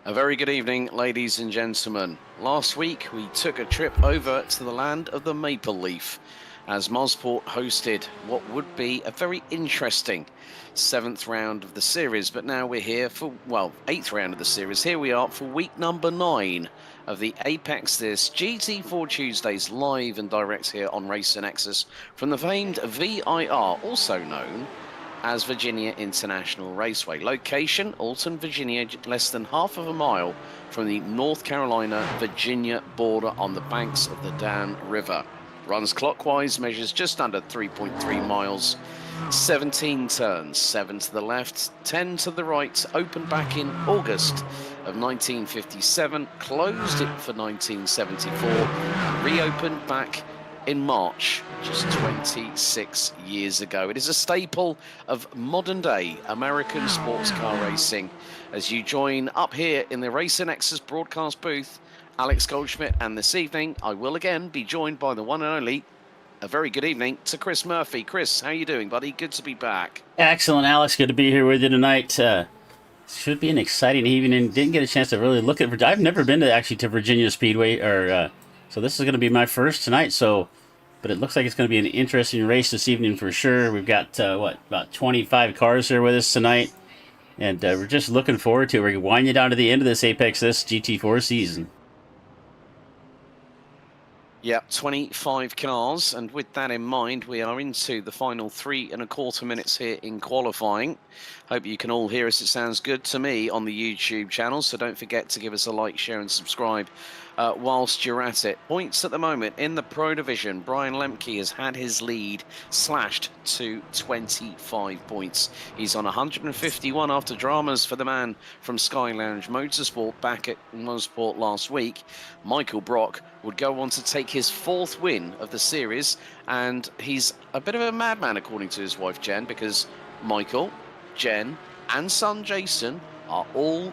A very good evening, ladies and gentlemen. Last week we took a trip over to the land of the Maple Leaf as Mosport hosted what would be a very interesting 7th round of the series, but now we're here for, well, 8th round of the series. Here we are for week number 9 of the Apex This GT4 Tuesdays live and direct here on Race and Nexus from the famed V.I.R, also known as Virginia International Raceway. Location, Alton, Virginia, less than half of a mile from the North Carolina-Virginia border on the banks of the Dan River. Runs clockwise, measures just under 3.3 miles, 17 turns, 7 to the left, 10 to the right, opened back in August of 1957, closed it for 1974, and reopened back in March, just 26 years ago. It is a staple of modern-day American sports car racing. As you join up here in the Race and Nexus broadcast booth, Alex Goldschmidt, and this evening I will again be joined by the one and only, a very good evening to Chris Murphy. Chris, how are you doing, buddy? Good to be back. Excellent, Alex. Good to be here with you tonight. Should be an exciting evening. Didn't get a chance to really look at. I've never been to Virginia Speedway, so this is going to be my first tonight. But it looks like it's going to be an interesting race this evening for sure. We've got about 25 cars here with us tonight, and we're just looking forward to it. We're winding down to the end of this Apex This GT4 season. Yeah, 25 cars, and with that in mind, we are into the final 3.25 minutes here in qualifying. Hope you can all hear us. It sounds good to me on the YouTube channel, so don't forget to give us a like, share and subscribe whilst you're at it. Points at the moment in the Pro Division. Brian Lemke has had his lead slashed to 25 points. He's on 151 after dramas for the man from Sky Lounge Motorsport back at Motorsport last week. Michael Brock would go on to take his 4th win of the series, and he's a bit of a madman according to his wife Jen, because Michael, Jen and son Jason are all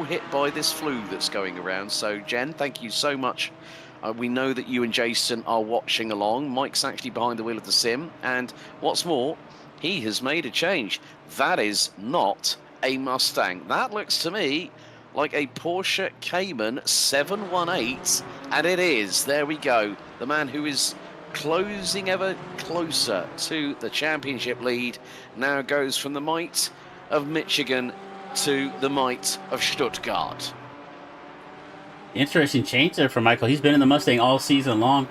hit by this flu that's going around. So Jen, thank you so much. We know that you and Jason are watching along. Mike's actually behind the wheel of the sim, and what's more, he has made a change. That is not a Mustang. That looks to me like a Porsche Cayman 718, and it is. There we go. The man who is closing ever closer to the championship lead now goes from the might of Michigan to the might of Stuttgart. Interesting change there for Michael. He's been in the Mustang all season long.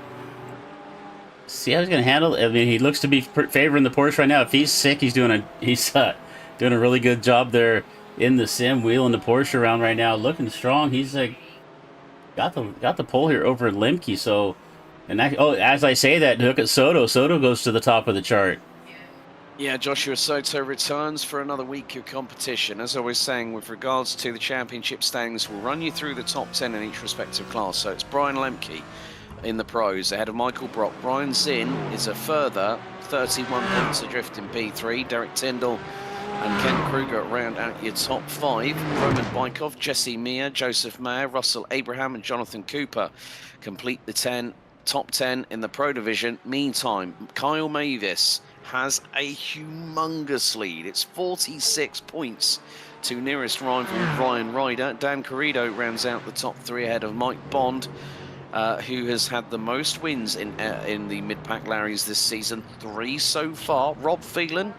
See how he's going to handle it. I mean, he looks to be favoring the Porsche right now. If he's sick, he's doing a really good job there in the sim, wheeling the Porsche around right now, looking strong. He's got the pole here over Lemke. So, as I say that, look at Soto. Soto goes to the top of the chart. Yeah, Joshua Soto returns for another week of competition. As I was saying, with regards to the championship standings, we'll run you through the top 10 in each respective class. So it's Brian Lemke in the pros ahead of Michael Brock. Brian Zinn is a further 31 points adrift in P3. Derek Tyndall and Ken Kruger round out your top 5. Roman Bykov, Jesse Meir, Joseph Mayer, Russell Abraham and Jonathan Cooper complete the top 10 in the Pro Division. Meantime, Kyle Mavis has a humongous lead. It's 46 points to nearest rival Ryan Ryder. Dan Corrido rounds out the top 3 ahead of Mike Bond, who has had the most wins in the mid-pack Larrys this season, 3 so far. Rob Phelan,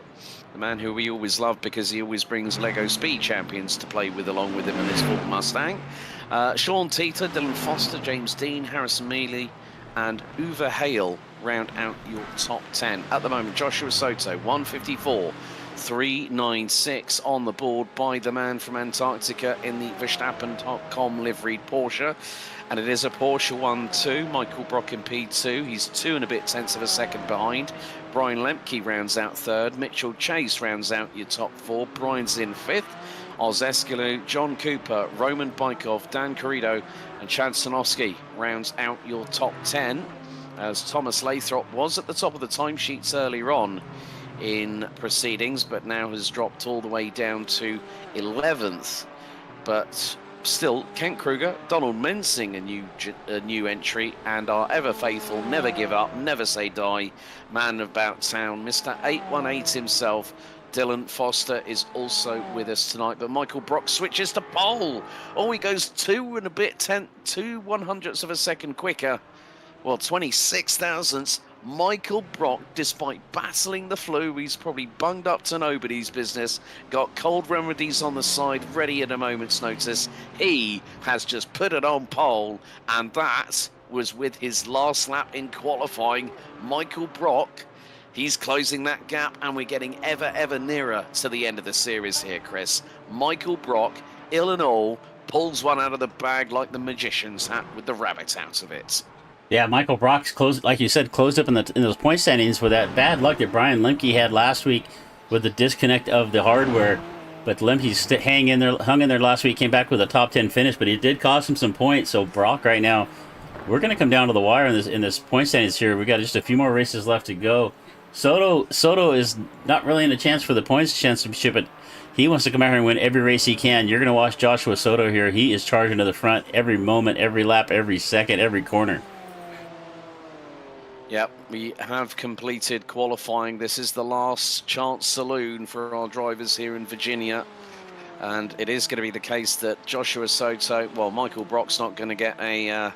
the man who we always love because he always brings Lego Speed champions to play with along with him in his Ford Mustang. Sean Teeter, Dylan Foster, James Dean, Harrison Mealy and Uwe Hale round out your top 10. At the moment, Joshua Soto, 154, 396 on the board by the man from Antarctica in the Verstappen.com liveried Porsche. And it is a Porsche 1-2. Michael Brock in P2. He's 2 and a bit tenths of a second behind. Brian Lemke rounds out 3rd. Mitchell Chase rounds out your top 4. Brian's in 5th. Oz Escalou, John Cooper, Roman Bykov, Dan Corrido and Chad Sanofsky rounds out your top 10, as Thomas Lathrop was at the top of the timesheets earlier on in proceedings, but now has dropped all the way down to 11th. But still, Kent Kruger, Donald Mensing, a new entry, and our ever faithful, never give up, never say die, man of about town, Mr. 818 himself, Dylan Foster is also with us tonight, but Michael Brock switches to pole. Oh, he goes 2 1/hundredths of a second quicker. Well, 26 thousandths. Michael Brock, despite battling the flu, he's probably bunged up to nobody's business, got cold remedies on the side ready at a moment's notice. He has just put it on pole, and that was with his last lap in qualifying. Michael Brock, he's closing that gap, and we're getting ever nearer to the end of the series here, Chris. Michael Brock, ill and all, pulls one out of the bag like the magician's hat with the rabbit out of it. Yeah, Michael Brock's closed, like you said, closed up in those point standings with that bad luck that Brian Lemke had last week with the disconnect of the hardware. But Lemke's hung in there last week, came back with a top 10 finish, but he did cost him some points. So Brock right now, we're going to come down to the wire in this point standings here. We got just a few more races left to go. Soto is not really in a chance for the points championship, but he wants to come out here and win every race he can. You're going to watch Joshua Soto here. He is charging to the front every moment, every lap, every second, every corner. Yep, we have completed qualifying. This is the last chance saloon for our drivers here in Virginia. And it is going to be the case that Joshua Soto, well, Michael Brock's not going to get a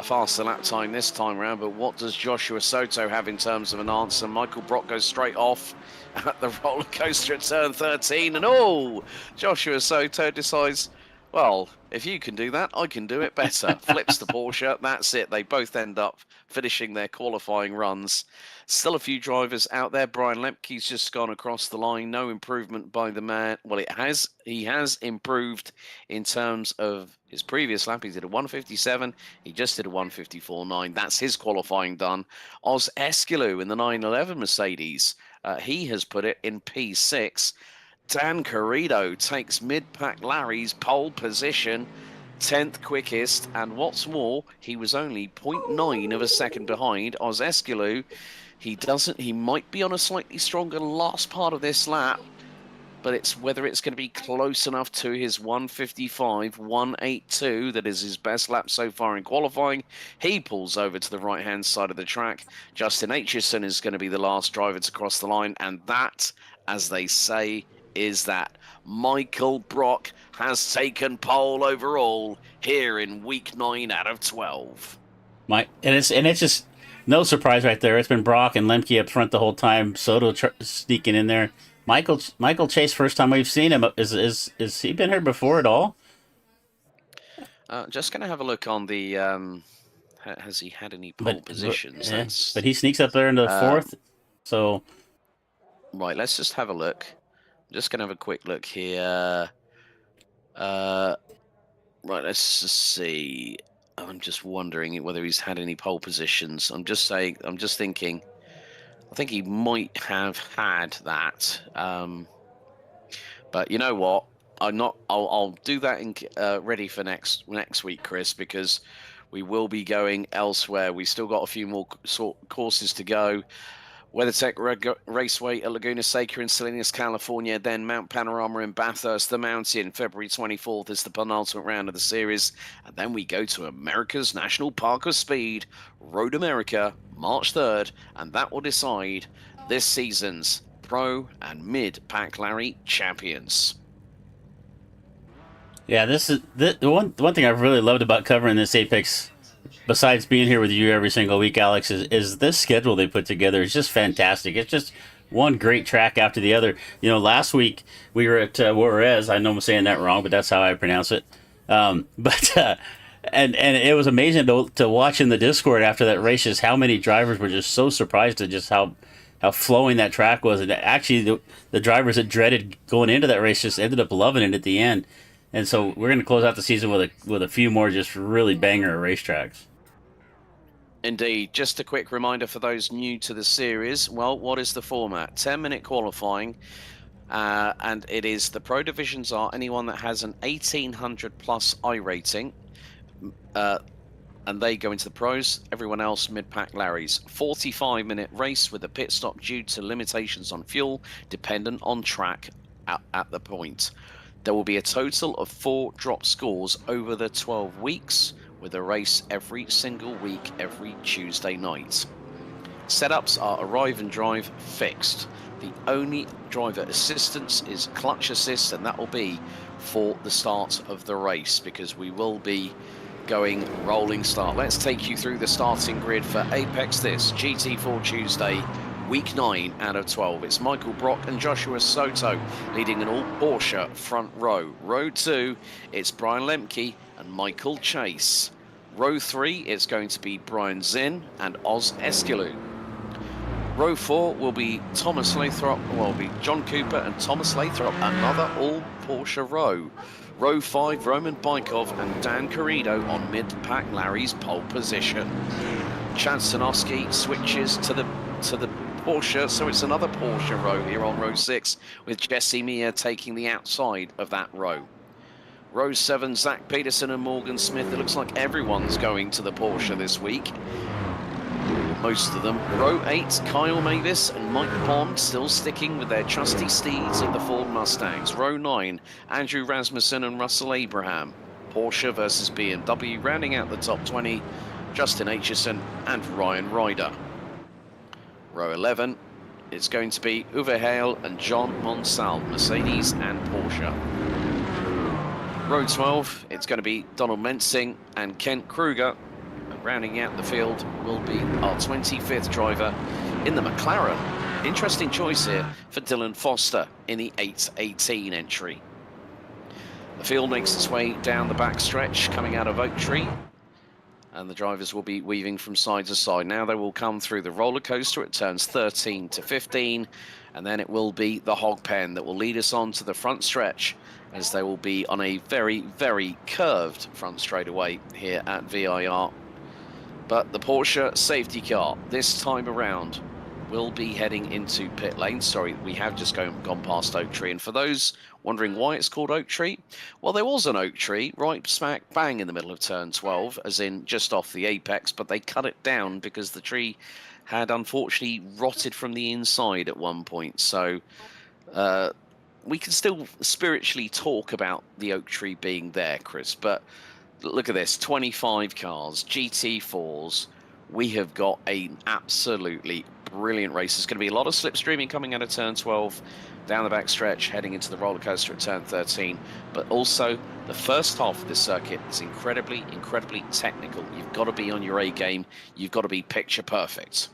faster lap time this time around, but what does Joshua Soto have in terms of an answer? Michael Brock goes straight off at the roller coaster at turn 13, and oh, Joshua Soto decides, well, if you can do that, I can do it better. Flips the Porsche, that's it. They both end up finishing their qualifying runs. Still a few drivers out there. Brian Lemke's just gone across the line. No improvement by the man. Well, he has improved in terms of his previous lap. He did a 157. He just did a 154.9. That's his qualifying done. Oz Esquilou in the 911 Mercedes. He has put it in P6. Dan Carrido takes mid-pack Larry's pole position, 10th quickest, and what's more, he was only 0.9 of a second behind Oz Esquilou. He might be on a slightly stronger last part of this lap, but it's whether it's going to be close enough to his 155.182 that is his best lap so far in qualifying. He pulls over to the right-hand side of the track. Justin Aitchison is going to be the last driver to cross the line, and that, as they say, is that Michael Brock has taken pole overall here in week 9 out of 12. And it's just no surprise right there. It's been Brock and Lemke up front the whole time. Soto sneaking in there. Michael Chase, first time we've seen him. Is he been here before at all? Just going to have a look on the. Has he had any pole positions? But he sneaks up there into the fourth. So. Right, let's just have a look. I'm just going to have a quick look here. Right, let's just see. I'm just wondering whether he's had any pole positions. I'm just thinking. I think he might have had that. But you know what? I'll do that ready for next week, Chris, because we will be going elsewhere. We still got a few more courses to go. WeatherTech Raceway at Laguna Seca in Salinas, California, then Mount Panorama in Bathurst, the Mountain, February 24th is the penultimate round of the series, and then we go to America's National Park of Speed, Road America, March 3rd, and that will decide this season's Pro and Mid-Pack Larry champions. Yeah, this is the one thing I've really loved about covering this Apex, besides being here with you every single week, Alex, is this schedule they put together. It's just fantastic. It's just one great track after the other. You know, last week we were at Juarez. I know I'm saying that wrong, but that's how I pronounce it. And it was amazing to watch in the Discord after that race, just how many drivers were just so surprised at just how flowing that track was. And actually, the drivers that dreaded going into that race just ended up loving it at the end. And so we're going to close out the season with a few more just really banger racetracks. Indeed. Just a quick reminder for those new to the series. Well, what is the format? 10-minute qualifying. And it is the pro divisions are anyone that has an 1800 plus iRating. And they go into the pros. Everyone else mid-pack Larry's. 45-minute race with a pit stop due to limitations on fuel, dependent on track at the point. There will be a total of 4 drop scores over the 12 weeks, with a race every single week, every Tuesday night. Setups are arrive and drive fixed. The only driver assistance is clutch assist, and that will be for the start of the race because we will be going rolling start. Let's take you through the starting grid for Apex this GT4 Tuesday, week 9 out of 12. It's Michael Brock and Joshua Soto leading an all Porsche front row. Row 2, it's Brian Lemke and Michael Chase. Row 3, it's going to be Brian Zinn and Oz Eskelou. Row 4 will be Thomas Lathrop, will be John Cooper and Thomas Lathrop, another all Porsche row. Row 5, Roman Bykov and Dan Corrido on mid-pack Larry's pole position. Chad Stanowski switches to the Porsche, so it's another Porsche row here on row 6 with Jesse Meir taking the outside of that row. Row 7, Zach Peterson and Morgan Smith. It looks like everyone's going to the Porsche this week. Most of them. Row 8, Kyle Mavis and Mike Bond still sticking with their trusty steeds of the Ford Mustangs. Row 9, Andrew Rasmussen and Russell Abraham. Porsche versus BMW, rounding out the top 20, Justin Aitchison and Ryan Ryder. Row 11, it's going to be Uwe Hale and John Monsal, Mercedes and Porsche. Row 12, it's going to be Donald Mensing and Kent Kruger. Rounding out the field will be our 25th driver in the McLaren. Interesting choice here for Dylan Foster in the 818 entry. The field makes its way down the back stretch coming out of Oak Tree, and the drivers will be weaving from side to side. Now they will come through the roller coaster at turns 13 to 15, and then it will be the hog pen that will lead us on to the front stretch, as they will be on a very, very curved front straightaway here at V.I.R. But the Porsche safety car this time around will be heading into pit lane. Sorry, we have just gone past Oak Tree. And for those wondering why it's called Oak Tree, well, there was an oak tree right smack bang in the middle of turn 12, as in just off the apex, but they cut it down because the tree had unfortunately rotted from the inside at one point. So we can still spiritually talk about the oak tree being there, Chris, but look at this, 25 cars, GT4s. We have got an absolutely brilliant race. There's going to be a lot of slipstreaming coming out of turn 12, down the back stretch, heading into the roller coaster at turn 13. But also, the first half of this circuit is incredibly, incredibly technical. You've got to be on your A game. You've got to be picture perfect.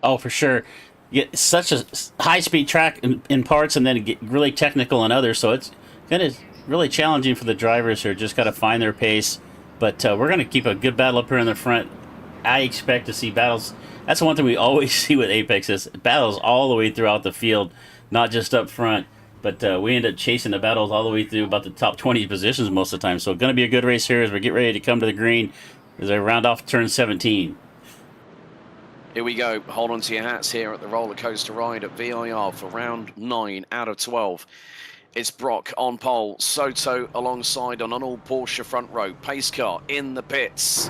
Oh, for sure. It's such a high-speed track in parts, and then get really technical in others. So it's going to really challenging for the drivers who just got to find their pace. But we're going to keep a good battle up here in the front. I expect to see battles. That's one thing we always see with Apex is battles all the way throughout the field, not just up front. But we end up chasing the battles all the way through about the top 20 positions most of the time. So it's going to be a good race here as we get ready to come to the green as I round off turn 17. Here we go. Hold on to your hats here at the roller coaster ride at V.I.R. for round 9 out of 12. It's Brock on pole, Soto alongside on an all Porsche front row, pace car in the pits.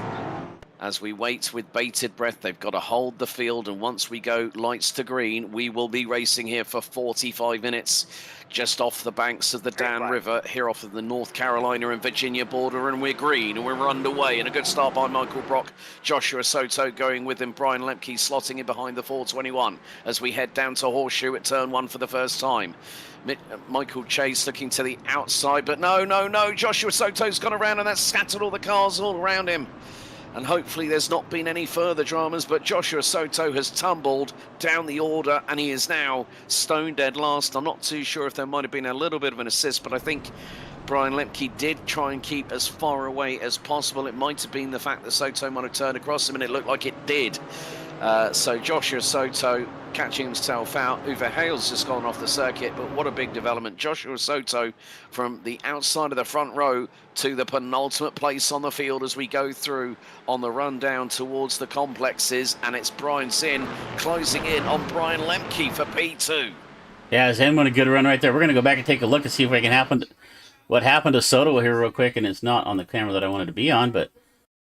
As we wait with bated breath, they've got to hold the field, and once we go lights to green, we will be racing here for 45 minutes, just off the banks of the Dan River, here off of the North Carolina and Virginia border, and we're green, and we're underway, and a good start by Michael Brock. Joshua Soto going with him, Brian Lemke slotting in behind the 421, as we head down to Horseshoe at turn 1 for the first time. Michael Chase looking to the outside, but no, Joshua Soto's gone around, and that's scattered all the cars all around him. And hopefully there's not been any further dramas, but Joshua Soto has tumbled down the order, and he is now stone dead last. I'm not too sure if there might have been a little bit of an assist, but I think Brian Lemke did try and keep as far away as possible. It might have been the fact that Soto might have turned across him, and it looked like it did. So Joshua Soto catching himself out. Uwe Hale's just gone off the circuit, but what a big development. Joshua Soto from the outside of the front row to the penultimate place on the field as we go through on the run down towards the complexes, and it's Brian Zinn closing in on Brian Lemke for P2. Yeah, Zinn won a good run right there. We're going to go back and take a look and see if we can what happened to Soto here real quick, and it's not on the camera that I wanted to be on, but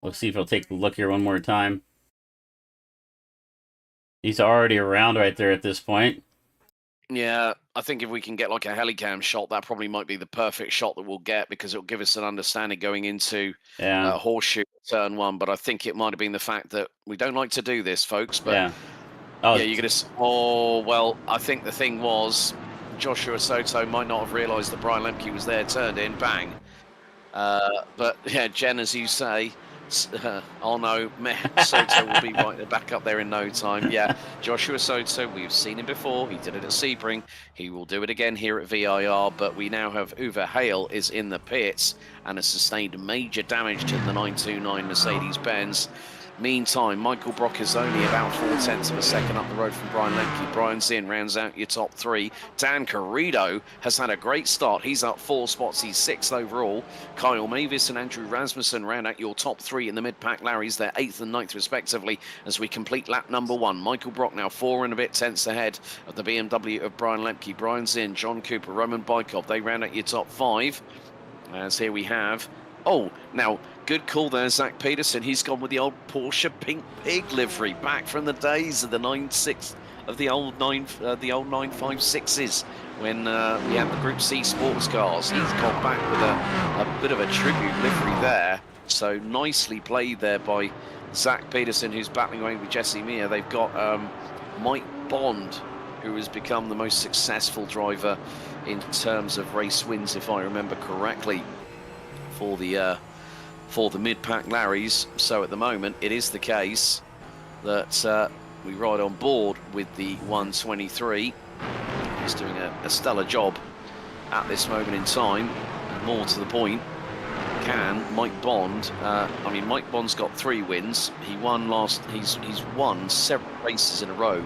we'll see if I'll take a look here one more time. He's already around right there at this point. Yeah, I think if we can get like a helicam shot, that probably might be the perfect shot that we'll get, because it'll give us an understanding going into Horseshoe turn 1. But I think it might have been the fact that we don't like to do this, folks, but Oh, Yeah, you're going to. Oh, well, I think the thing was Joshua Soto might not have realised that Brian Lemke was there, turned in, bang. But yeah, Jen, as you say, oh no, Soto will be right back up there in no time. Yeah, Joshua Soto, we've seen him before. He did it at Sebring. He will do it again here at V.I.R. But we now have Uwe Hale is in the pits and has sustained major damage to the 929 Mercedes-Benz. Meantime, Michael Brock is only about 0.4 of a second up the road from Brian Lemke. Brian Zinn rounds out your top three. Dan Carrido has had a great start. He's up 4 spots. He's 6th overall. Kyle Mavis and Andrew Rasmussen round out your top three in the mid-pack Larrys. They're 8th and 9th respectively as we complete lap number 1. Michael Brock now 4 and a bit tenths ahead of the BMW of Brian Lemke. Brian Zinn, John Cooper, Roman Bykov. They round out your top 5. As here we have... Oh, now, good call there, Zach Peterson. He's gone with the old Porsche Pink Pig livery, back from the days of the 9.6 of the old 956s when we had the Group C sports cars. He's gone back with a bit of a tribute livery there. So nicely played there by Zach Peterson, who's battling away with Jesse Meir. They've got Mike Bond, who has become the most successful driver in terms of race wins, if I remember correctly, for the mid-pack Larrys. So at the moment, it is the case that we ride on board with the 123. He's doing a stellar job at this moment in time. More to the point, can Mike Bond? I mean, Mike Bond's got 3 wins. He won last. He's won several races in a row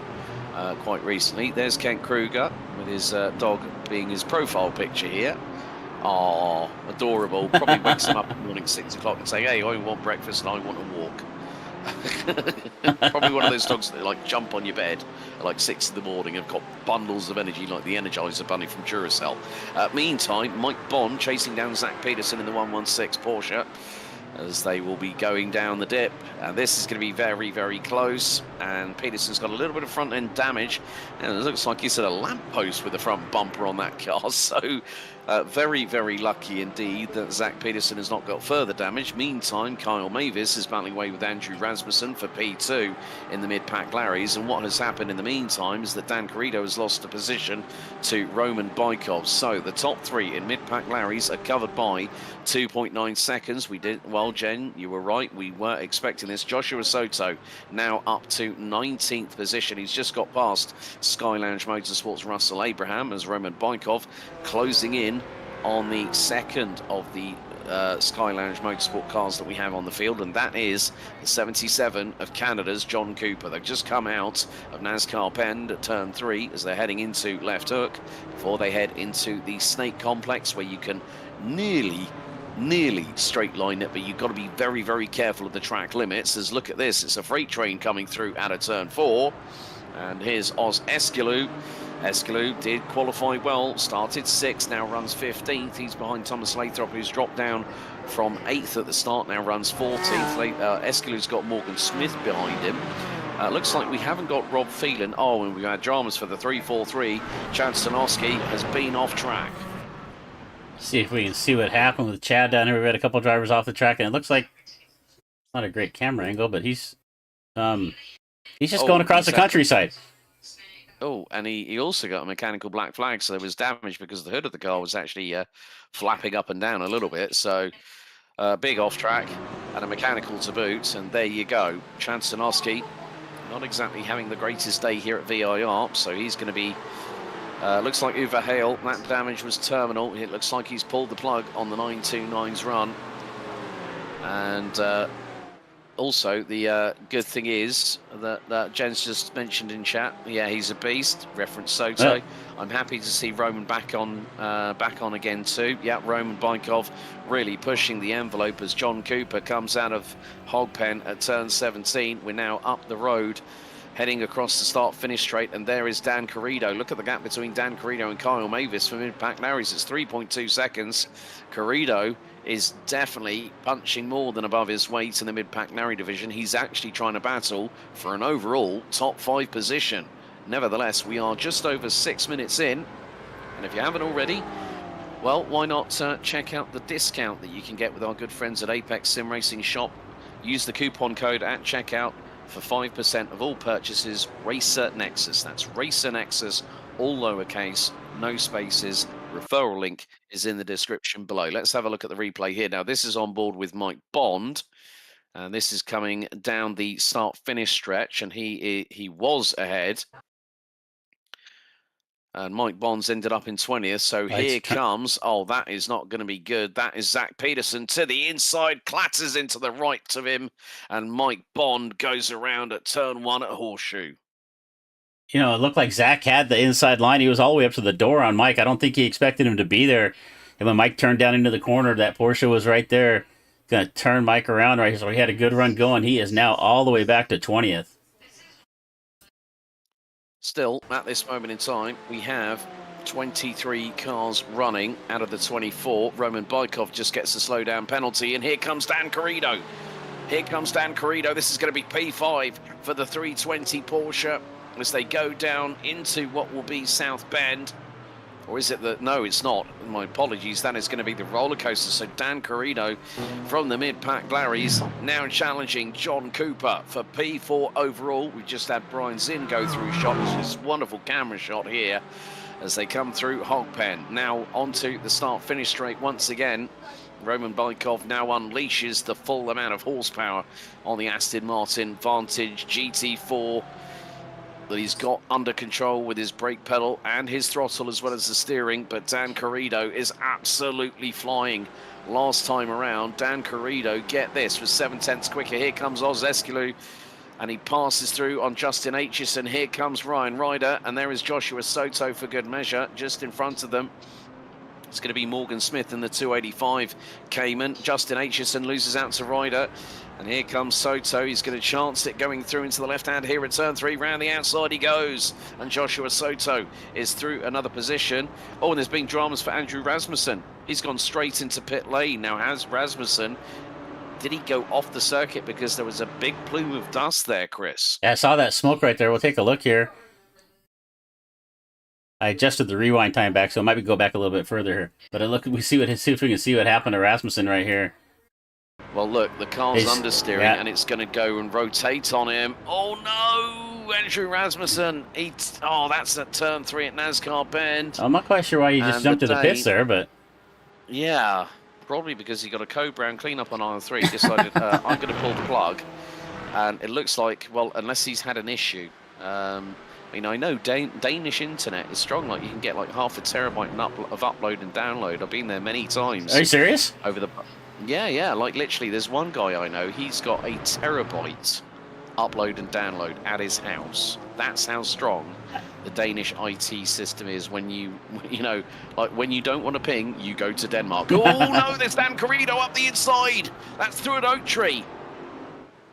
quite recently. There's Kent Kruger with his dog being his profile picture here. Oh, adorable. Probably wakes him up in the morning 6 o'clock and say, hey, I want breakfast and I want to walk. Probably one of those dogs that like jump on your bed at like 6 in the morning and have got bundles of energy like the Energizer Bunny from Duracell. Meantime, Mike Bond chasing down Zach Peterson in the 116 Porsche as they will be going down the dip. And this is going to be very, very close. And Peterson's got a little bit of front end damage. And it looks like he's at a lamppost with the front bumper on that car. So very, very lucky indeed that Zach Peterson has not got further damage. Meantime, Kyle Mavis is battling away with Andrew Rasmussen for P2 in the mid-pack Larrys. And what has happened in the meantime is that Dan Carrido has lost a position to Roman Bykov. So the top 3 in mid-pack Larrys are covered by 2.9 seconds. We did, well, Jen, you were right. We were expecting this. Joshua Soto now up to 19th position. He's just got past Sky Lounge Motorsports' Russell Abraham as Roman Bykov closing in on the second of the Sky Lounge Motorsport cars that we have on the field, and that is the 77 of Canada's John Cooper. They've just come out of NASCAR Bend at turn 3 as they're heading into left hook before they head into the Snake Complex, where you can nearly straight line it, but you've got to be very, very careful of the track limits. As look at this, it's a freight train coming through out of turn 4, and here's Oz Escalou. Escalou did qualify well, started 6th, now runs 15th. He's behind Thomas Lathrop, who's dropped down from 8th at the start, now runs 14th. Escalou's got Morgan Smith behind him. Looks like we haven't got Rob Phelan. Oh, and we've had dramas for the 343. Chad Stanowski has been off track. See if we can see what happened with Chad down here. We had a couple drivers off the track, and it looks like it's not a great camera angle, but he's just going across the countryside. Oh, and he also got a mechanical black flag, so there was damage because the hood of the car was actually flapping up and down a little bit. So big off track and a mechanical to boot, and there you go. Chad Stanowski not exactly having the greatest day here at V.I.R, so he's going to be... looks like Uwe Hale, that damage was terminal. It looks like he's pulled the plug on the 929's run. And also, the good thing is that Jen's just mentioned in chat, yeah, he's a beast, reference Soto. I'm happy to see Roman back on again too. Yeah, Roman Bykov really pushing the envelope as John Cooper comes out of Hogpen at turn 17. We're now up the road, heading across the start-finish straight, and there is Dan Carrido. Look at the gap between Dan Carrido and Kyle Mavis for mid-pack Larrys. It's 3.2 seconds. Carrido is definitely punching more than above his weight in the mid-pack Larry division. He's actually trying to battle for an overall top 5 position. Nevertheless, we are just over 6 minutes in, and if you haven't already, well, why not check out the discount that you can get with our good friends at Apex Sim Racing Shop. Use the coupon code at checkout for 5% of all purchases, Racer Nexus. That's Racer Nexus, all lowercase, no spaces. Referral link is in the description below. Let's have a look at the replay here. Now, this is on board with Mike Bond. And this is coming down the start-finish stretch, and he was ahead. And Mike Bonds ended up in 20th, so here comes, oh, that is not going to be good. That is Zach Peterson to the inside, clatters into the right of him, and Mike Bond goes around at turn 1 at Horseshoe. You know, it looked like Zach had the inside line. He was all the way up to the door on Mike. I don't think he expected him to be there. And when Mike turned down into the corner, that Porsche was right there, going to turn Mike around right. So he had a good run going. He is now all the way back to 20th. Still, at this moment in time, we have 23 cars running out of the 24. Roman Bykov just gets a slowdown penalty, and here comes Dan Carrido. Here comes Dan Carrido. This is going to be P5 for the 320 Porsche as they go down into what will be South Bend. Or is it that? No, it's not. My apologies. That is going to be the roller coaster. So Dan Carrido from the mid-pack Larry's now challenging John Cooper for P4 overall. We just had Brian Zinn go through a shot. This is a wonderful camera shot here as they come through Hogpen. Now onto the start-finish straight once again. Roman Bykov now unleashes the full amount of horsepower on the Aston Martin Vantage GT4 that he's got under control with his brake pedal and his throttle as well as the steering. But Dan Carrido is absolutely flying last time around. Dan Carrido, get this, was 7/10 quicker. Here comes Oz Escalou, and he passes through on Justin Aitchison. Here comes Ryan Ryder, and there is Joshua Soto for good measure just in front of them. It's going to be Morgan Smith in the 285 Cayman. Justin Aitchison loses out to Ryder. And here comes Soto. He's going to chance it going through into the left hand here at turn 3. Round the outside he goes. And Joshua Soto is through another position. Oh, and there's been dramas for Andrew Rasmussen. He's gone straight into pit lane. Now, has Rasmussen, did he go off the circuit because there was a big plume of dust there, Chris? Yeah, I saw that smoke right there. We'll take a look here. I adjusted the rewind time back, so it might be go back a little bit further here. But see if we can see what happened to Rasmussen right here. Well, look, the car's understeering, and it's going to go and rotate on him. Oh, no! Andrew Rasmussen. That's at turn 3 at NASCAR Bend. I'm not quite sure why he just jumped to the pits there, but... Yeah, probably because he got a code brown cleanup on aisle 3. Decided, I'm going to pull the plug. And it looks like, well, unless he's had an issue. I know Danish internet is strong. Like, you can get like half a terabyte of upload and download. I've been there many times. Are you serious? Yeah. Like, literally, there's one guy I know. He's got a terabyte upload and download at his house. That's how strong the Danish IT system is. When when you don't want to ping, you go to Denmark. Oh no, there's Dan Carrido up the inside. That's through an oak tree,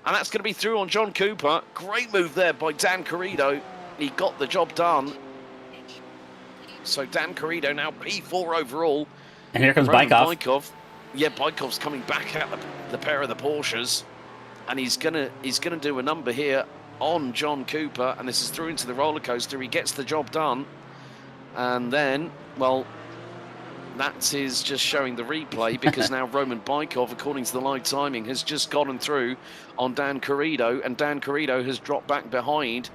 and that's going to be through on John Cooper. Great move there by Dan Carrido. He got the job done. So Dan Carrido now P4 overall. And here comes Bykov. Yeah, Bykov's coming back at the pair of the Porsches, and he's gonna do a number here on John Cooper, and this is through into the roller coaster. He gets the job done, and then, well, that is just showing the replay because now Roman Bykov, according to the live timing, has just gotten through on Dan Carrido, and Dan Carrido has dropped back behind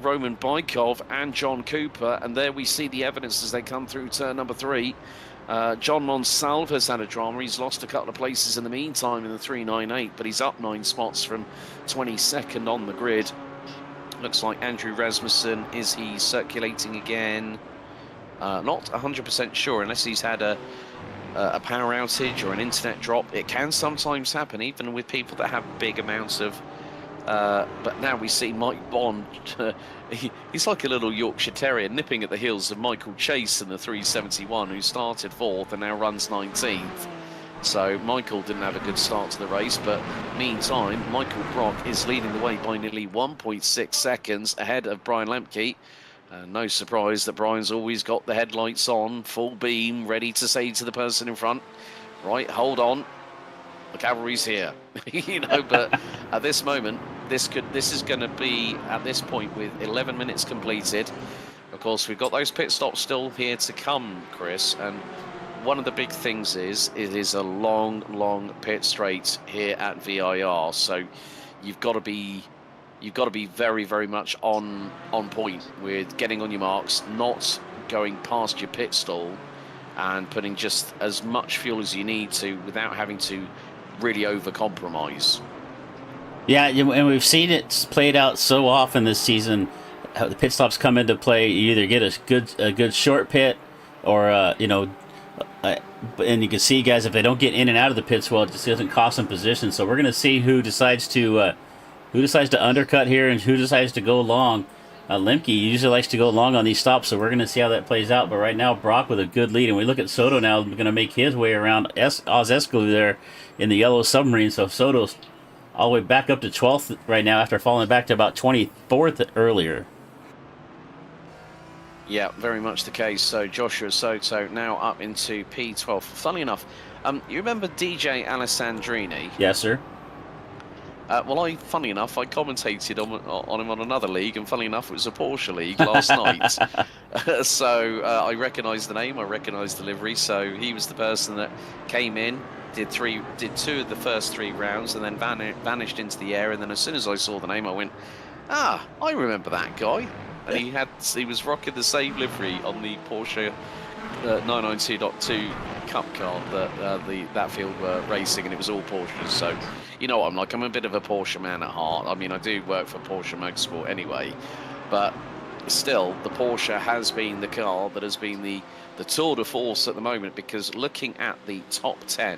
Roman Bykov and John Cooper, and there we see the evidence as they come through turn number 3. John Monsalva's had a drama. He's lost a couple of places in the meantime in the 398, but he's up 9 spots from 22nd on the grid. Looks like Andrew Rasmussen, is he circulating again? Not 100% sure, unless he's had a power outage or an internet drop. It can sometimes happen, even with people that have big amounts of... but now we see Mike Bond. He's like a little Yorkshire Terrier nipping at the heels of Michael Chase in the 371, who started 4th and now runs 19th. So Michael didn't have a good start to the race, but meantime, Michael Brock is leading the way by nearly 1.6 seconds ahead of Brian Lemke. No surprise that Brian's always got the headlights on, full beam, ready to say to the person in front, right, hold on, the cavalry's here. But at this moment, this is going to be, at this point, with 11 minutes completed. Of course, we've got those pit stops still here to come, Chris, and one of the big things is it is a long pit straight here at V.I.R, so you've got to be you've got to be very, very much on point with getting on your marks, not going past your pit stall, and putting just as much fuel as you need to without having to really over-compromise. Yeah, and we've seen it played out so often this season. How the pit stops come into play. You either get a good short pit, or uh, and you can see guys if they don't get in and out of the pits well, it just doesn't cost them position. So we're going to see who decides to undercut here and who decides to go long. Lemke usually likes to go long on these stops, so we're going to see how that plays out. But right now, Brock with a good lead, and we look at Soto now, going to make his way around Oz Escalou there in the yellow submarine. So Soto's all the way back up to 12th right now after falling back to about 24th earlier. Yeah, very much the case. So Joshua Soto now up into P12. Funnily enough, you remember DJ Alessandrini? Yes, sir. Well, funny enough, I commentated on him on another league, and funny enough, it was a Porsche league last night. So I recognised the name, I recognised the livery. So he was the person that came in, did two of the first 3 rounds, and then vanished into the air. And then as soon as I saw the name, I went, I remember that guy. And he was rocking the same livery on the Porsche 992.2 Cup car that field were racing, and it was all Porsches. So you know what I'm like. I'm a bit of a Porsche man at heart. I mean, I do work for Porsche Motorsport anyway, but still, the Porsche has been the car that has been the tour de force at the moment, because looking at the top 10,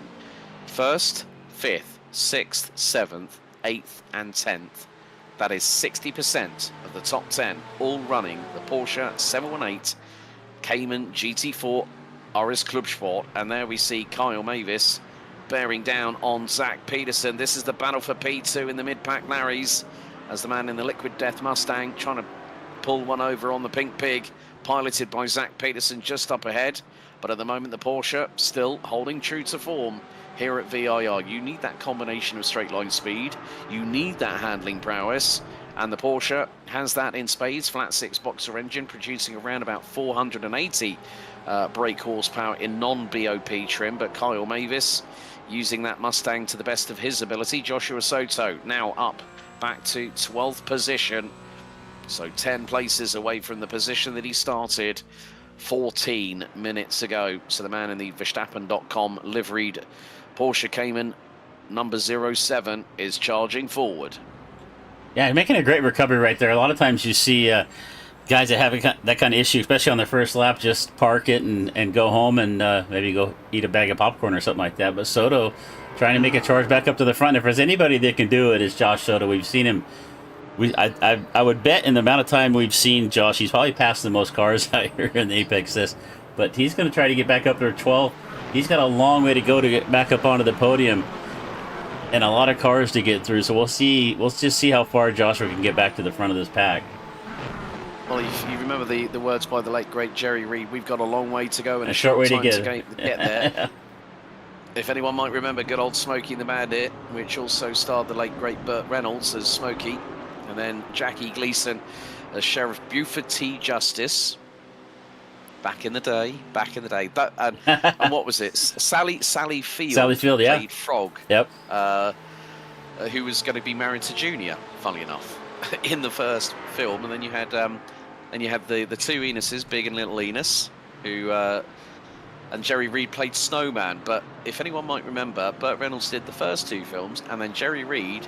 1st, 5th, 6th, 7th, 8th and 10th, that is 60% of the top 10 all running the Porsche 718 Cayman GT4 RS Club Sport. And there we see Kyle Mavis bearing down on Zach Peterson. This is the battle for P2 in the mid-pack Larrys, as the man in the Liquid Death Mustang trying to pull one over on the Pink Pig, piloted by Zach Peterson just up ahead. But at the moment, the Porsche still holding true to form here at V.I.R. You need that combination of straight line speed, you need that handling prowess, and the Porsche has that in spades. Flat 6 boxer engine producing around about 480 brake horsepower in non-BOP trim. But Kyle Mavis using that Mustang to the best of his ability. Joshua Soto now up back to 12th position, so 10 places away from the position that he started 14 minutes ago. So the man in the Verstappen.com liveried Porsche Cayman number 07 is charging forward. Yeah, making a great recovery right there. A lot of times you see guys that have that kind of issue, especially on their first lap, just park it and go home and maybe go eat a bag of popcorn or something like that. But Soto trying to make a charge back up to the front. If there's anybody that can do it, it's Josh Soto. We've seen him. I would bet in the amount of time we've seen Josh, he's probably passed the most cars out here in the Apex This. But he's going to try to get back up there 12. He's got a long way to go to get back up onto the podium, and a lot of cars to get through. So we'll see. We'll just see how far Joshua can get back to the front of this pack. Well, if you remember the words by the late great Jerry Reed, we've got a long way to go and a short way time to get there. If anyone might remember good old Smokey and the Bandit, which also starred the late great Burt Reynolds as Smokey, and then Jackie Gleason as Sheriff Buford T. Justice. Back in the day. That, and what was it? Sally Field. Sally Field, yeah. Played Frog. Yep. Who was going to be married to Junior, funnily enough, in the first film. And then you had the two Enuses, Big and Little Enos, who and Jerry Reed played Snowman. But if anyone might remember, Burt Reynolds did the first 2 films, and then Jerry Reed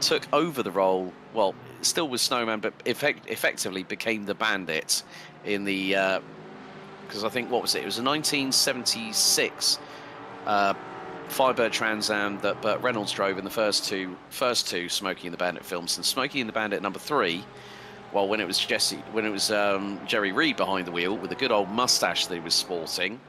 took over the role. Well, still was Snowman, but effectively became the Bandit in the. Because I think, what was it? It was a 1976 Firebird Trans Am that Burt Reynolds drove in the first two Smokey and the Bandit films. And Smokey and the Bandit number 3, well, when it was Jerry Reed behind the wheel with the good old mustache that he was sporting,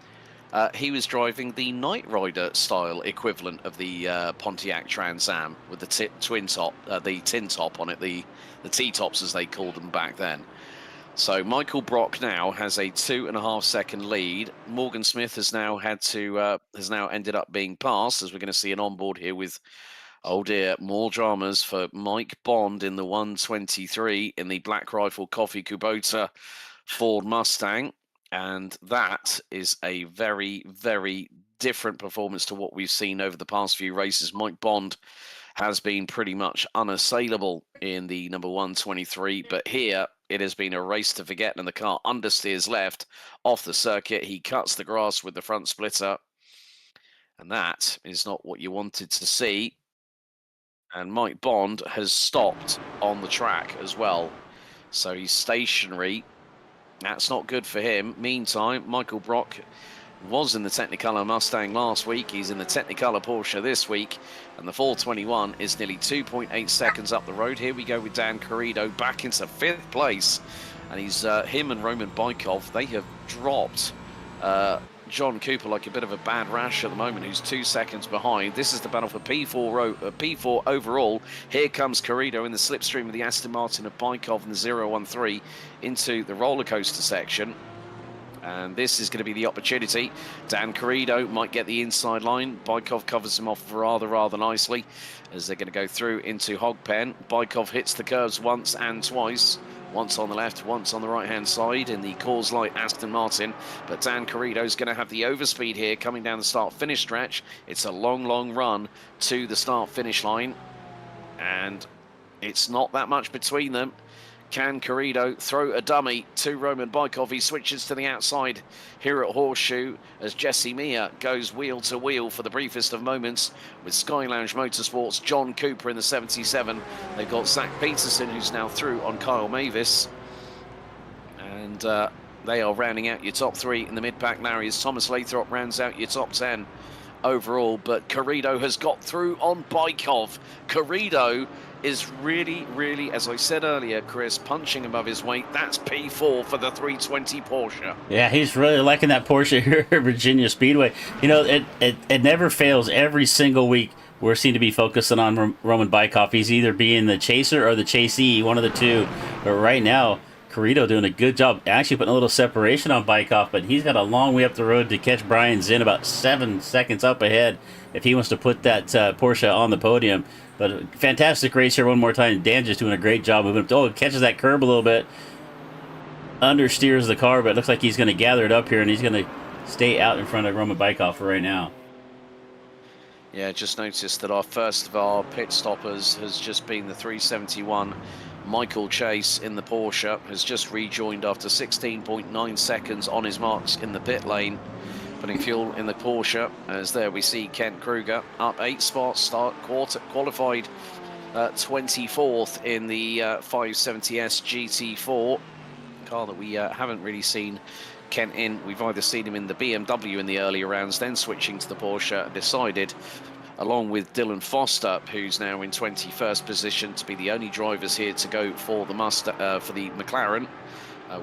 he was driving the Knight Rider style equivalent of the Pontiac Trans Am with the tin top on it, the T-tops as they called them back then. So Michael Brock now has a 2.5 second lead. Morgan Smith has now ended up being passed, as we're going to see an onboard here with, oh dear, more dramas for Mike Bond in the 123 in the Black Rifle Coffee Kubota Ford Mustang. And that is a very, very different performance to what we've seen over the past few races. Mike Bond has been pretty much unassailable in the number 123, but here it has been a race to forget, and the car understeers left off the circuit. He cuts the grass with the front splitter, and that is not what you wanted to see. And Mike Bond has stopped on the track as well, so he's stationary. That's not good for him. Meantime, Michael Brock was in the Technicolor Mustang last week. He's in the Technicolor Porsche this week, and the 421 is nearly 2.8 seconds up the road. Here we go with Dan Corrido back into 5th place, and he's him and Roman Bykov. They have dropped John Cooper like a bit of a bad rash at the moment, who's 2 seconds behind. This is the battle for P4 overall. Here comes Corrido in the slipstream of the Aston Martin of Bykov in the 013 into the roller coaster section. And this is going to be the opportunity. Dan Corrido might get the inside line. Bykov covers him off rather nicely as they're going to go through into Hogpen. Bykov hits the curves once and twice. Once on the left, once on the right-hand side in the Coors Light Aston Martin. But Dan Corrido's going to have the overspeed here coming down the start-finish stretch. It's a long run to the start-finish line. And it's not that much between them. Can Corrido throw a dummy to Roman Bykov? He switches to the outside here at Horseshoe as Jesse Mia goes wheel to wheel for the briefest of moments with Sky Lounge Motorsports. John Cooper in the 77. They've got Zach Peterson, who's now through on Kyle Mavis. And they are rounding out your top 3 in the mid-pack now as Thomas Lathrop rounds out your top 10 overall. But Corrido has got through on Bykov. Corrido is really, as I said earlier, Chris, punching above his weight. That's P4 for the 320 Porsche. Yeah, he's really liking that Porsche here at Virginia Speedway. You know, it never fails. Every single week, we seem to be focusing on Roman Bykov. He's either being the chaser or the chasee, one of the two. But right now, Corrido doing a good job, actually putting a little separation on Bykov, but he's got a long way up the road to catch Brian Zinn, about 7 seconds up ahead if he wants to put that Porsche on the podium. But fantastic race here one more time. Dan just doing a great job moving up. Oh, catches that curb a little bit. Understeers the car, but it looks like he's going to gather it up here, and he's going to stay out in front of Roman Bykov for right now. Yeah, just noticed that our first of our pit stoppers has just been the 371. Michael Chase in the Porsche has just rejoined after 16.9 seconds on his marks in the pit lane, putting fuel in the Porsche. As there we see Kent Kruger up 8 spots, qualified 24th in the 570S GT4 car that we haven't really seen Kent in. We've either seen him in the BMW in the earlier rounds, then switching to the Porsche, and decided, along with Dylan Foster, who's now in 21st position, to be the only drivers here to go for the McLaren.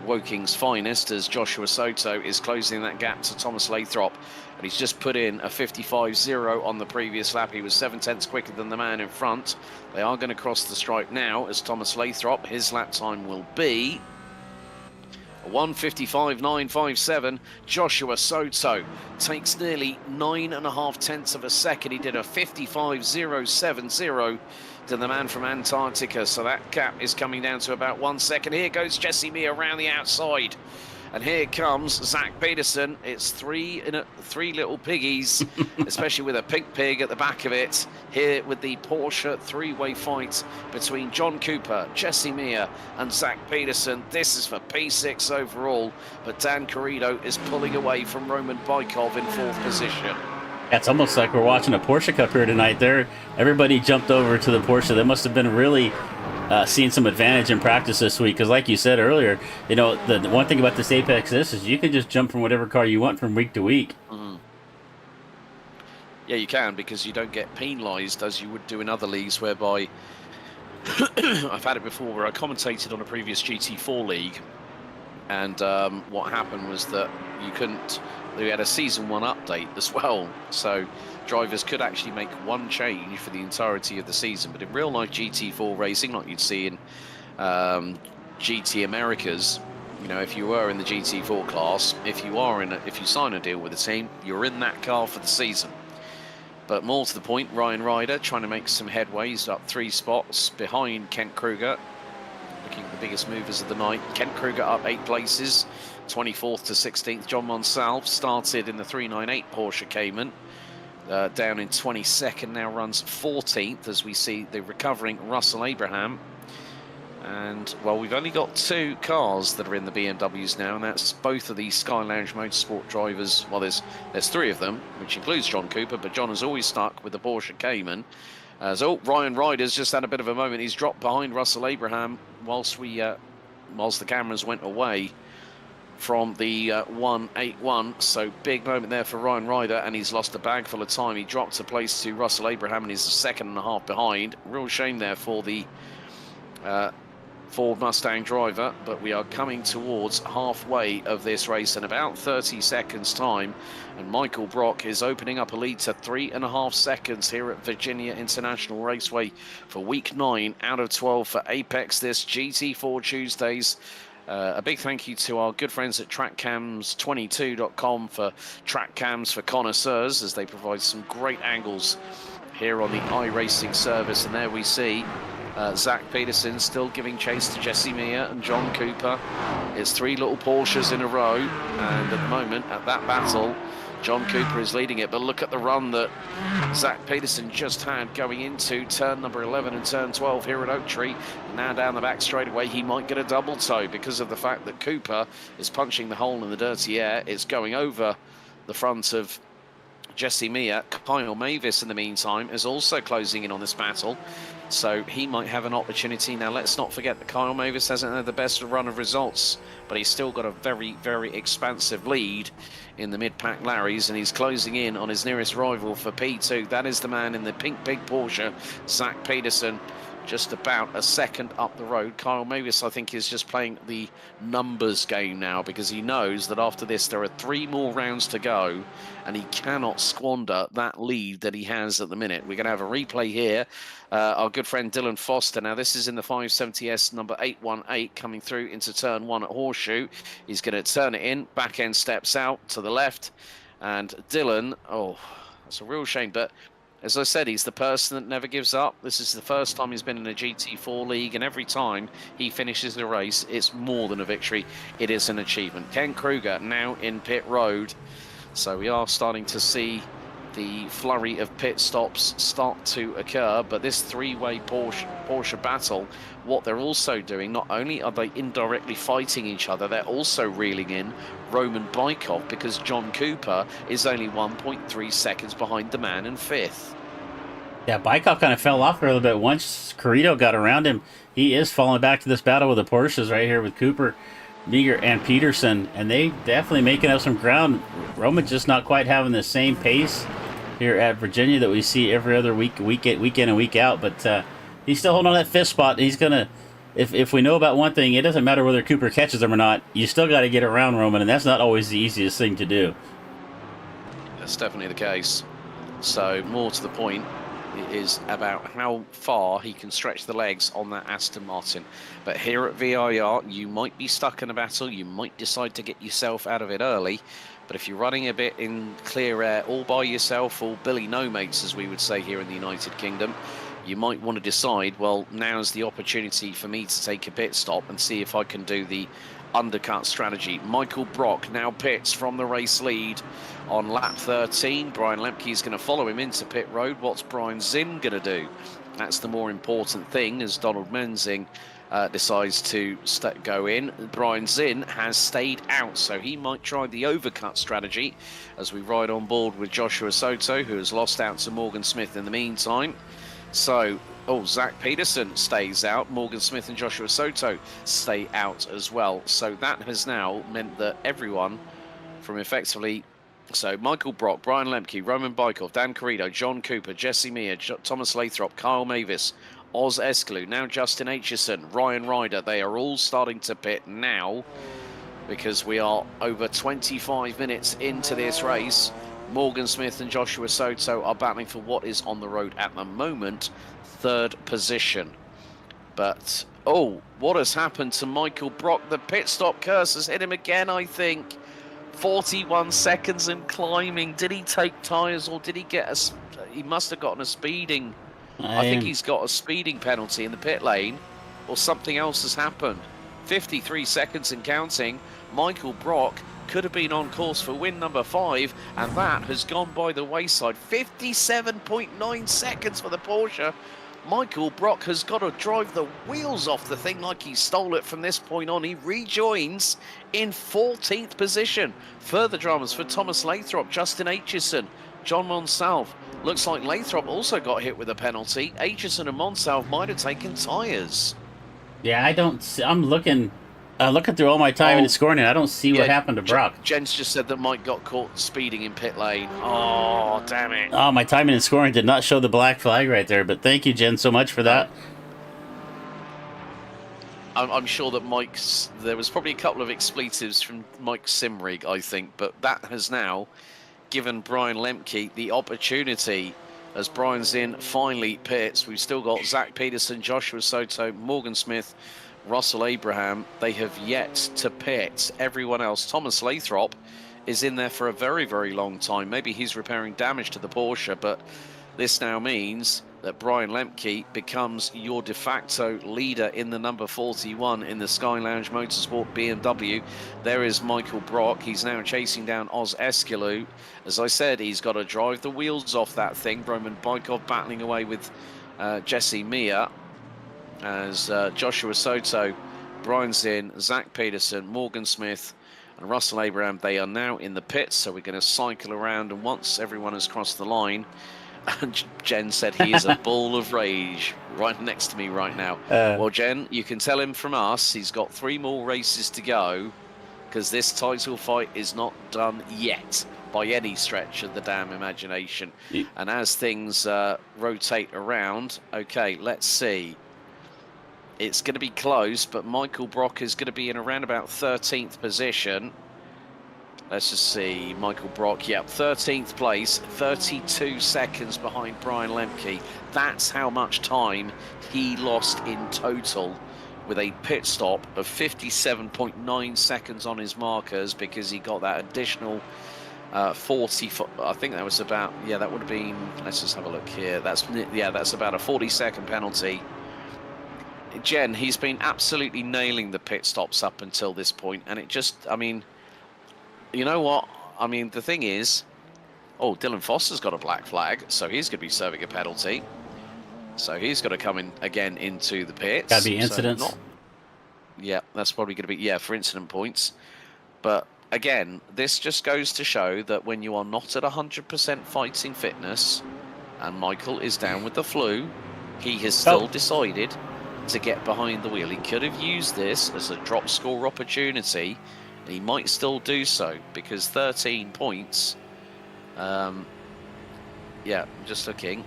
Woking's finest, as Joshua Soto is closing that gap to Thomas Lathrop, and he's just put in a 55.0 on the previous lap. He was 7/10 quicker than the man in front. They are going to cross the stripe now as Thomas Lathrop, his lap time will be 1:55.957. Joshua Soto takes nearly 9.5 tenths of a second. He did a 55.070 to the man from Antarctica. So that gap is coming down to about 1 second. Here goes Jesse Mia around the outside. And here comes Zach Peterson. It's three little piggies, especially with a pink pig at the back of it. Here with the Porsche 3-way fight between John Cooper, Jesse Mia, and Zach Peterson. This is for P6 overall, but Dan Corrido is pulling away from Roman Bykov in 4th position. It's almost like we're watching a Porsche Cup here tonight. Everybody jumped over to the Porsche. They must have been really seeing some advantage in practice this week, because like you said earlier, you know, the one thing about this Apex is you can just jump from whatever car you want from week to week. Mm. Yeah, you can, because you don't get penalised as you would do in other leagues, whereby I've had it before where I commentated on a previous GT4 league, and what happened was that we had a season 1 update as well, so drivers could actually make one change for the entirety of the season. But in real life GT4 racing, like you'd see in GT Americas, you know, if you were in the GT4 class, if you sign a deal with a team, you're in that car for the season. But more to the point, Ryan Ryder trying to make some headway. He's up 3 spots behind Kent Kruger, looking at the biggest movers of the night. Kent Kruger up 8 places, 24th to 16th. John Monsalve started in the 398 Porsche Cayman, down in 22nd, now runs 14th as we see the recovering Russell Abraham. And, well, we've only got 2 cars that are in the BMWs now, and that's both of these Sky Lounge Motorsport drivers. Well, there's 3 of them, which includes John Cooper, but John is always stuck with the Porsche Cayman. So Ryan Ryder's just had a bit of a moment. He's dropped behind Russell Abraham whilst the cameras went away from the 181. So big moment there for Ryan Ryder, and he's lost a bag full of time. He dropped a place to Russell Abraham, and he's a second and a half behind. Real shame there for the Ford Mustang driver, but we are coming towards halfway of this race in about 30 seconds time, and Michael Brock is opening up a lead to 3.5 seconds here at Virginia International Raceway for week 9 out of 12 for Apex this GT4 Tuesdays. A big thank you to our good friends at trackcams22.com for track cams for connoisseurs, as they provide some great angles here on the iRacing service. And there we see Zach Peterson still giving chase to Jesse Meyer and John Cooper. It's 3 little Porsches in a row, and at the moment, at that battle, John Cooper is leading it. But look at the run that Zach Peterson just had going into turn number 11 and turn 12 here at Oak Tree. Now down the back straightaway, he might get a double toe because of the fact that Cooper is punching the hole in the dirty air. It's going over the front of Jesse Meyer. Kyle Mavis, in the meantime, is also closing in on this battle, so he might have an opportunity. Now, let's not forget that Kyle Mavis hasn't had the best run of results, but he's still got a very, very expansive lead in the mid-pack Larrys, and he's closing in on his nearest rival for P2. That is the man in the pink big Porsche, Zach Peterson, just about a second up the road. Kyle Mavis, I think, is just playing the numbers game now, because he knows that after this there are 3 more rounds to go, and he cannot squander that lead that he has at the minute. We're going to have a replay here. Our good friend Dylan Foster. Now, this is in the 570S number 818 coming through into turn 1 at Horseshoe. He's going to turn it in. Back end steps out to the left. And Dylan, oh, that's a real shame. But as I said, he's the person that never gives up. This is the first time he's been in a GT4 league, and every time he finishes the race, it's more than a victory. It is an achievement. Ken Kruger now in pit road. So we are starting to see the flurry of pit stops start to occur, but this 3-way Porsche battle, what they're also doing, not only are they indirectly fighting each other, they're also reeling in Roman Bykov, because John Cooper is only 1.3 seconds behind the man in 5th. Yeah, Bykov kind of fell off a little bit once Carrito got around him. He is falling back to this battle with the Porsches right here with Cooper, Meager, and Peterson, and they definitely making up some ground. Roman just not quite having the same pace here at Virginia that we see every other week in and week out, but he's still holding on that 5th spot. He's gonna, if we know about one thing, it doesn't matter whether Cooper catches him or not, you still got to get around Roman, and that's not always the easiest thing to do. That's definitely the case. So more to the point, it is about how far he can stretch the legs on that Aston Martin. But here at V.I.R, you might be stuck in a battle, you might decide to get yourself out of it early, but if you're running a bit in clear air all by yourself, or Billy no mates as we would say here in the United Kingdom, you might want to decide, well, now's the opportunity for me to take a pit stop and see if I can do the undercut strategy. Michael Brock now pits from the race lead on lap 13. Brian Lemke is going to follow him into pit road. What's Brian Zinn going to do? That's the more important thing, as Donald Menzing decides to go in. Brian Zinn has stayed out, so he might try the overcut strategy as we ride on board with Joshua Soto, who has lost out to Morgan Smith in the meantime. So, Zach Peterson stays out. Morgan Smith and Joshua Soto stay out as well. So that has now meant that everyone from effectively... So Michael Brock, Brian Lemke, Roman Bykov, Dan Carrito, John Cooper, Jesse Meyer, Thomas Lathrop, Kyle Mavis, Oz Escalou, now Justin Aitchison, Ryan Ryder, they are all starting to pit now because we are over 25 minutes into this race. Morgan Smith and Joshua Soto are battling for what is on the road at the moment, 3rd position. But, what has happened to Michael Brock? The pit stop curse has hit him again, I think. 41 seconds and climbing. Did he take tyres, or did he get he must have gotten a speeding... I think he's got a speeding penalty in the pit lane, or something else has happened. 53 seconds and counting. Michael Brock could have been on course for win number 5, and that has gone by the wayside. 57.9 seconds for the Porsche. Michael Brock has got to drive the wheels off the thing like he stole it from this point on. He rejoins in 14th position. Further dramas for Thomas Lathrop, Justin Aitchison, John Monsalve. Looks like Lathrop also got hit with a penalty. Aitchison and Monsalve might have taken tyres. Yeah, I don't see, I'm looking through all my time and scoring it. I don't see what happened to Brock. Jen's just said that Mike got caught speeding in pit lane. Oh, damn it. Oh, my timing and scoring did not show the black flag right there, but thank you, Jen, so much for that. I'm sure that there was probably a couple of expletives from Mike Simrig, I think, but that has now given Brian Lemke the opportunity as Brian's in finally pits. We've still got Zach Peterson, Joshua Soto, Morgan Smith, Russell Abraham. They have yet to pit. Everyone else, Thomas Lathrop, is in there for a very, very long time. Maybe he's repairing damage to the Porsche, but this now means that Brian Lemke becomes your de facto leader in the number 41 in the Sky Lounge Motorsport BMW. There is Michael Brock. He's now chasing down Oz Eskelou. As I said, he's got to drive the wheels off that thing. Roman Bykov battling away with Jesse Mia. As Joshua Soto, Brian Zinn, Zach Peterson, Morgan Smith and Russell Abraham, they are now in the pits, so we're going to cycle around, and once everyone has crossed the line, and Jen said he is a ball of rage right next to me right now. Well, Jen, you can tell him from us, he's got 3 more races to go, because this title fight is not done yet by any stretch of the damn imagination. And as things rotate around, okay, let's see. It's going to be close, but Michael Brock is going to be in around about 13th position. Let's just see. Michael Brock, yep, 13th place, 32 seconds behind Brian Lemke. That's how much time he lost in total, with a pit stop of 57.9 seconds on his markers, because he got that additional 40, I think that was about, yeah, that would have been, let's just have a look here. That's about a 40-second penalty. Jen, he's been absolutely nailing the pit stops up until this point, and it just, I mean, you know what? I mean, the thing is, oh, Dylan Foster's got a black flag, so he's going to be serving a penalty. So he's got to come in again into the pits. Gotta be incidents. So yeah, that's probably going to be, yeah, for incident points. But again, this just goes to show that when you are not at 100% fighting fitness, and Michael is down with the flu, he has still decided to get behind the wheel. He could have used this as a drop score opportunity, and he might still do so, because 13 points, yeah, I'm just looking.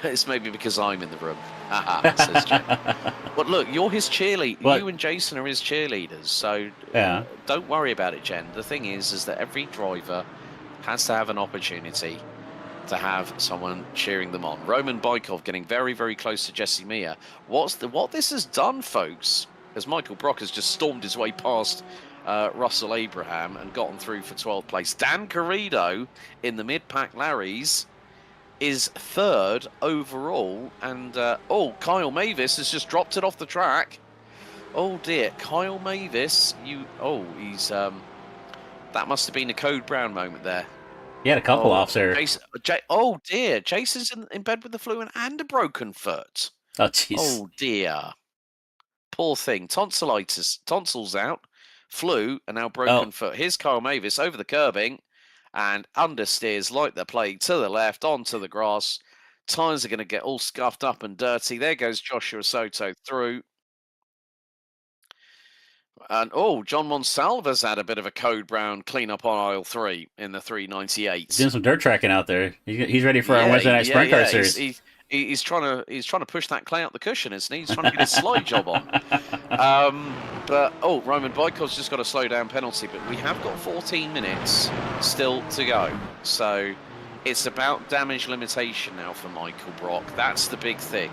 It's maybe because I'm in the room. Says Jen. But look, you're his cheerleader. You and Jason are his cheerleaders, so don't worry about it, Jen. The thing is that every driver has to have an opportunity to have someone cheering them on. Roman Bykov getting very, very close to Jesse Mia. What this has done, folks, as Michael Brock has just stormed his way past Russell Abraham and gotten through for 12th place. Dan Carrido in the mid-pack Larrys is 3rd overall, and oh, Kyle Mavis has just dropped it off the track. Oh dear, Kyle Mavis, he's that must have been a Code Brown moment there. He had a couple off there. Oh dear, Jason's in bed with the flu and a broken foot. Oh jeez. Oh dear, poor thing. Tonsils out, flu, and now broken foot. Here's Kyle Mavis over the curbing and understeers like the plague to the left onto the grass. Tyres are going to get all scuffed up and dirty. There goes Joshua Soto through. And oh, John Monsalva's had a bit of a Code Brown clean-up on aisle 3 in the 398. He's doing some dirt tracking out there. He's ready for our Wednesday night sprint car series. He's trying to push that clay out the cushion, isn't he? He's trying to get his slide job on. But oh, Roman Bykov's just got a slow down penalty, but we have got 14 minutes still to go. So it's about damage limitation now for Michael Brock. That's the big thing.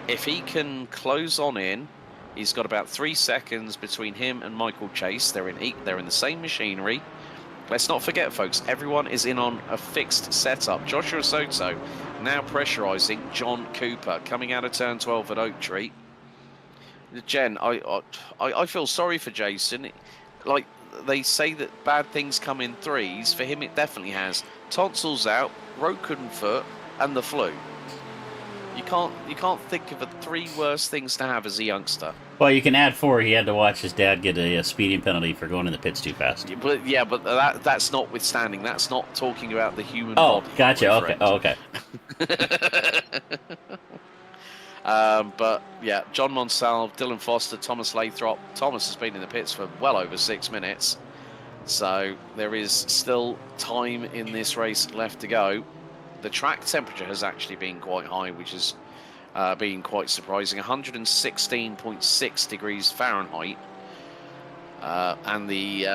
If he can close on in, he's got about 3 seconds between him and Michael Chase. They're in the same machinery. Let's not forget, folks, everyone is in on a fixed setup. Joshua Soto now pressurising John Cooper, coming out of turn 12 at Oak Tree. Jen, I feel sorry for Jason. Like, they say that bad things come in threes. For him, it definitely has. Tonsils out, broken foot, and the flu. You can't think of the three worst things to have as a youngster. Well, you can add 4. He had to watch his dad get a speeding penalty for going in the pits too fast. But that's notwithstanding. That's not talking about the human Oh, body. gotcha. My Okay. friend. Oh, okay. But yeah, John Monsalve, Dylan Foster, Thomas Lathrop. Thomas has been in the pits for well over 6 minutes. So there is still time in this race left to go. The track temperature has actually been quite high, which has been quite surprising. 116.6 degrees Fahrenheit. And the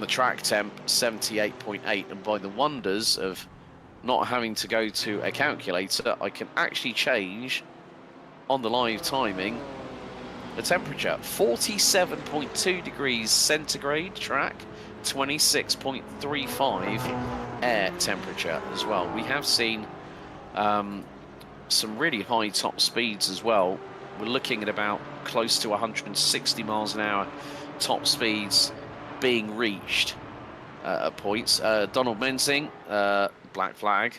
track temp 78.8. And by the wonders of not having to go to a calculator, I can actually change on the live timing the temperature. 47.2 degrees centigrade track, 26.35 air temperature as well. We have seen some really high top speeds as well. We're looking at about close to 160 miles an hour top speeds being reached at points. Donald Mensing, black flag.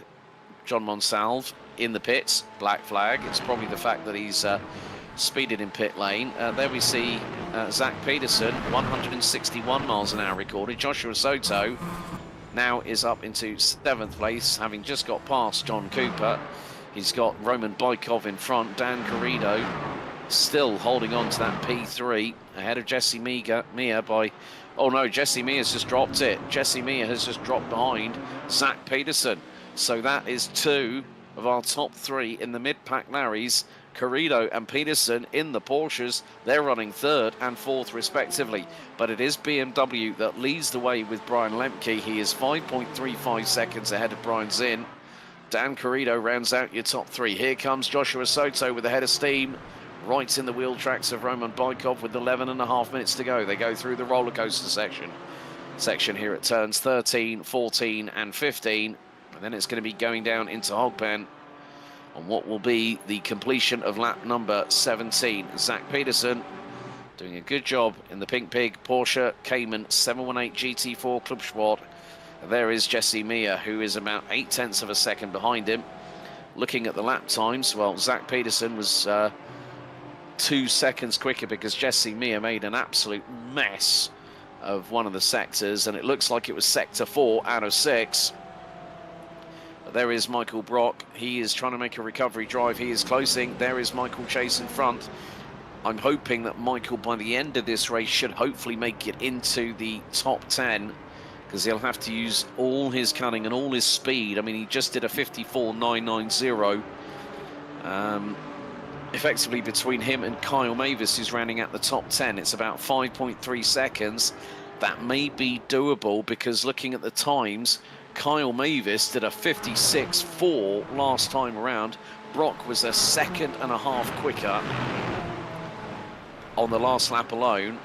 John Monsalve in the pits, black flag. It's probably the fact that he's speeded in pit lane. There we see Zach Peterson, 161 miles an hour recorded. Joshua Soto now is up into 7th place, having just got past John Cooper. He's got Roman Bykov in front. Dan Carrido still holding on to that P3 ahead of Jesse Mia by... Oh no, Jesse Mia's just dropped it. Jesse Mia has just dropped behind Zach Peterson. So that is 2 of our top 3 in the mid-pack Larrys. Carrido and Peterson in the Porsches. They're running 3rd and 4th respectively. But it is BMW that leads the way with Brian Lemke. He is 5.35 seconds ahead of Brian Zinn. Dan Carrido rounds out your top 3. Here comes Joshua Soto with a head of steam. Right in the wheel tracks of Roman Bykov with 11.5 minutes to go. They go through the roller coaster section here at turns 13, 14 and 15. And then it's going to be going down into Hogpen on what will be the completion of lap number 17. Zach Peterson doing a good job in the Pink Pig Porsche Cayman 718 GT4 Club Sport. There is Jesse Mia, who is about 0.8 of a second behind him. Looking at the lap times, well, Zach Peterson was 2 seconds quicker because Jesse Mia made an absolute mess of one of the sectors, and it looks like it was sector 4 out of 6. There is Michael Brock. He is trying to make a recovery drive. He is closing. There is Michael Chase in front. I'm hoping that Michael, by the end of this race, should hopefully make it into the top 10, because he'll have to use all his cunning and all his speed. I mean, he just did a 54.990. Effectively, between him and Kyle Mavis, who's rounding out the top 10, it's about 5.3 seconds. That may be doable, because looking at the times, Kyle Mavis did a 56.4 last time around. Brock was a 1.5 seconds quicker on the last lap alone.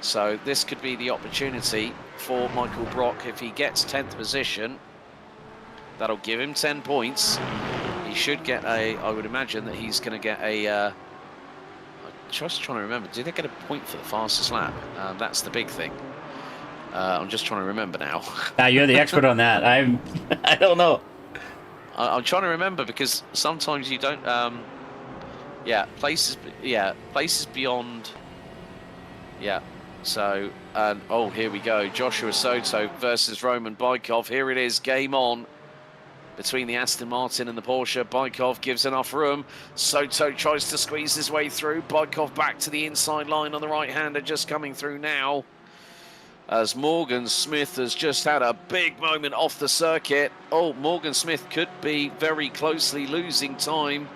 So this could be the opportunity for Michael Brock. If he gets 10th position, that'll give him 10 points. He should get I would imagine that he's going to get I'm just trying to remember, did they get a point for the fastest lap? That's the big thing. I'm just trying to remember now. You're the expert on that. I don't know. I'm trying to remember, because sometimes you don't. Places beyond. Yeah. So, oh, here we go. Joshua Soto versus Roman Bykov. Here it is. Game on between the Aston Martin and the Porsche. Bykov gives enough room. Soto tries to squeeze his way through. Bykov back to the inside line on the right-hander, just coming through now, as Morgan Smith has just had a big moment off the circuit. Oh, Morgan Smith could be very closely losing time,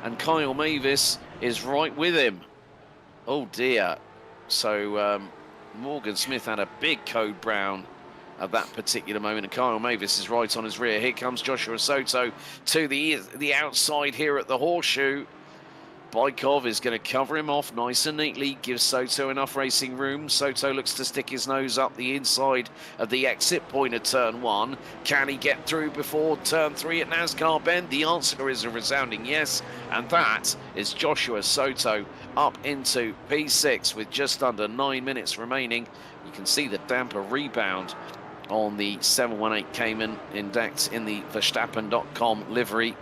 and Kyle Mavis is right with him. Oh dear. So Morgan Smith had a big code brown at that particular moment, and Kyle Mavis is right on his rear. Here comes Joshua Soto to the outside here at the Horseshoe. Bykov is going to cover him off nice and neatly, gives Soto enough racing room. Soto looks to stick his nose up the inside of the exit point of turn 1. Can he get through before turn 3 at NASCAR Bend? The answer is a resounding yes, and that is Joshua Soto up into P6 with just under 9 minutes remaining. You can see the damper rebound on the 718 Cayman index in the Verstappen.com livery.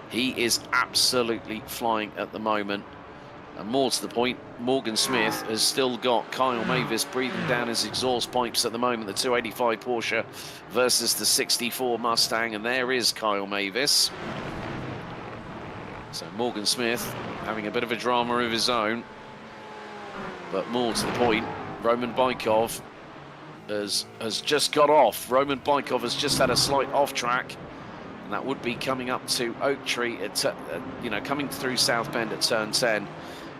He is absolutely flying at the moment. And more to the point, Morgan Smith has still got Kyle Mavis breathing down his exhaust pipes at the moment, the 285 Porsche versus the 64 Mustang, and there is Kyle Mavis. So Morgan Smith having a bit of a drama of his own. But more to the point, Roman Bykov has just got off. Roman Bykov has just had a slight off track. And that would be coming up to Oak Tree, coming through South Bend at turn 10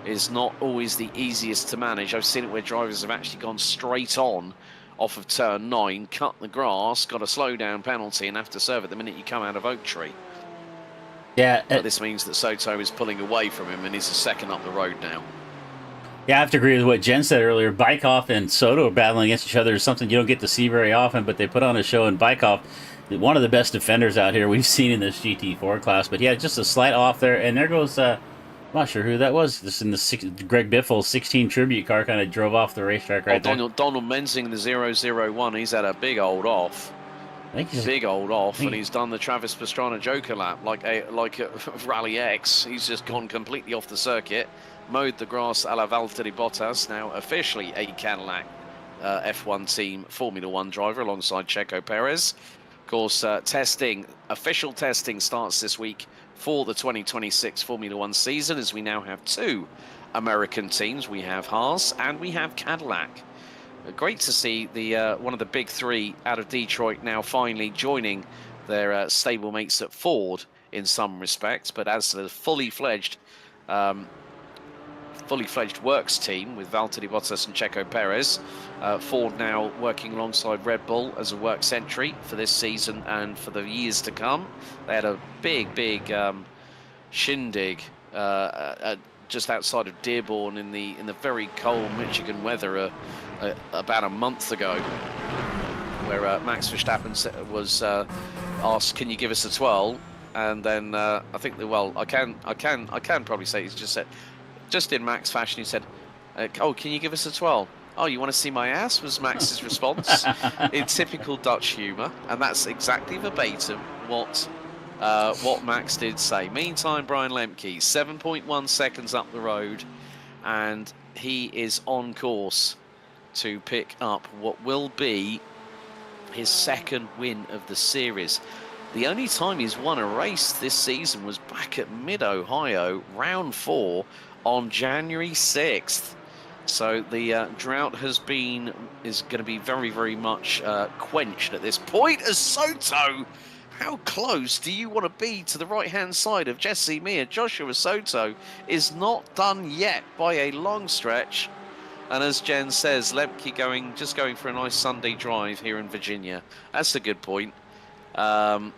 is not always the easiest to manage. I've seen it where drivers have actually gone straight on off of turn 9, cut the grass, got a slowdown penalty, and have to serve it the minute you come out of Oak Tree. Yeah. But this means that Soto is pulling away from him and is a second up the road now. Yeah, I have to agree with what Jen said earlier. Bykov and Soto battling against each other is something you don't get to see very often, but they put on a show, and Bykov, one of the best defenders out here we've seen in this GT4 class. But yeah, just a slight off there, and there goes, I'm not sure who that was. This in the Greg Biffle 16 Tribute car kind of drove off the racetrack right there. Donald Mensing, the 001, he's had a big old off. And he's done the Travis Pastrana Joker lap like a Rally X. He's just gone completely off the circuit, mowed the grass a la Valtteri Bottas, now officially a Cadillac F1 team Formula 1 driver alongside Checo Perez. Of course, official testing starts this week for the 2026 Formula 1 season, as we now have 2 American teams. We have Haas and we have Cadillac. Great to see the one of the big 3 out of Detroit now finally joining their stablemates at Ford in some respects. But as the fully fledged works team with Valtteri Bottas and Checo Perez, Ford now working alongside Red Bull as a works entry for this season and for the years to come. They had a big shindig just outside of Dearborn in the very cold Michigan weather about a month ago, where Max Verstappen was asked, "Can you give us a 12?" And then I think I can probably say he's just said, just in Max fashion, he said, "Oh, can you give us a 12?" "Oh, you want to see my ass?" was Max's response in typical Dutch humour, and that's exactly verbatim what Max did say. Meantime, Brian Lemke, 7.1 seconds up the road, and he is on course to pick up what will be his second win of the series. The only time he's won a race this season was back at Mid-Ohio, round 4 on January 6th. So the drought is going to be very much quenched at this point, as Soto, how close do you want to be to the right-hand side of Jesse Mir? Joshua Soto is not done yet by a long stretch. And as Jen says, Lemke just going for a nice Sunday drive here in Virginia. That's a good point. And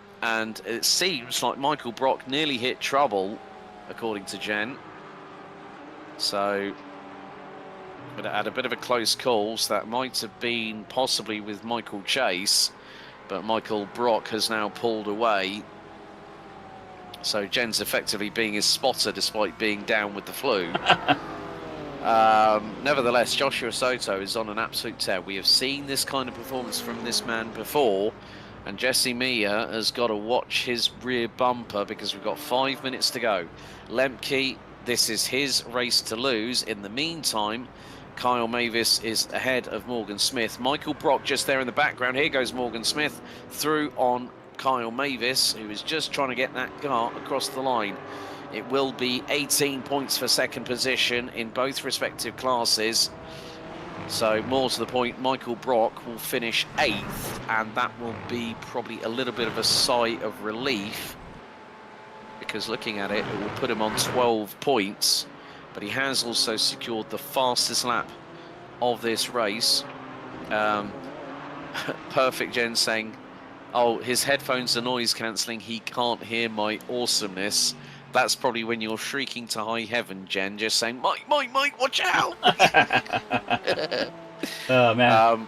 it seems like Michael Brock nearly hit trouble, according to Jen. So, but it had a bit of a close call, so that might have been possibly with Michael Chase. But Michael Brock has now pulled away. So Jen's effectively being his spotter despite being down with the flu. Nevertheless, Joshua Soto is on an absolute tear. We have seen this kind of performance from this man before, and Jesse Mia has got to watch his rear bumper because we've got 5 minutes to go. Lemke, this is his race to lose. In the meantime, Kyle Mavis is ahead of Morgan Smith. Michael Brock just there in the background. Here goes Morgan Smith through on Kyle Mavis, who is just trying to get that car across the line. It will be 18 points for second position in both respective classes. So more to the point, Michael Brock will finish 8th, and that will be probably a little bit of a sigh of relief, because looking at it, it will put him on 12 points. But he has also secured the fastest lap of this race. Perfect Jen saying, "Oh, his headphones are noise cancelling. He can't hear my awesomeness." That's probably when you're shrieking to high heaven, Jen, just saying, Mike, Mike, Mike, watch out! Oh man.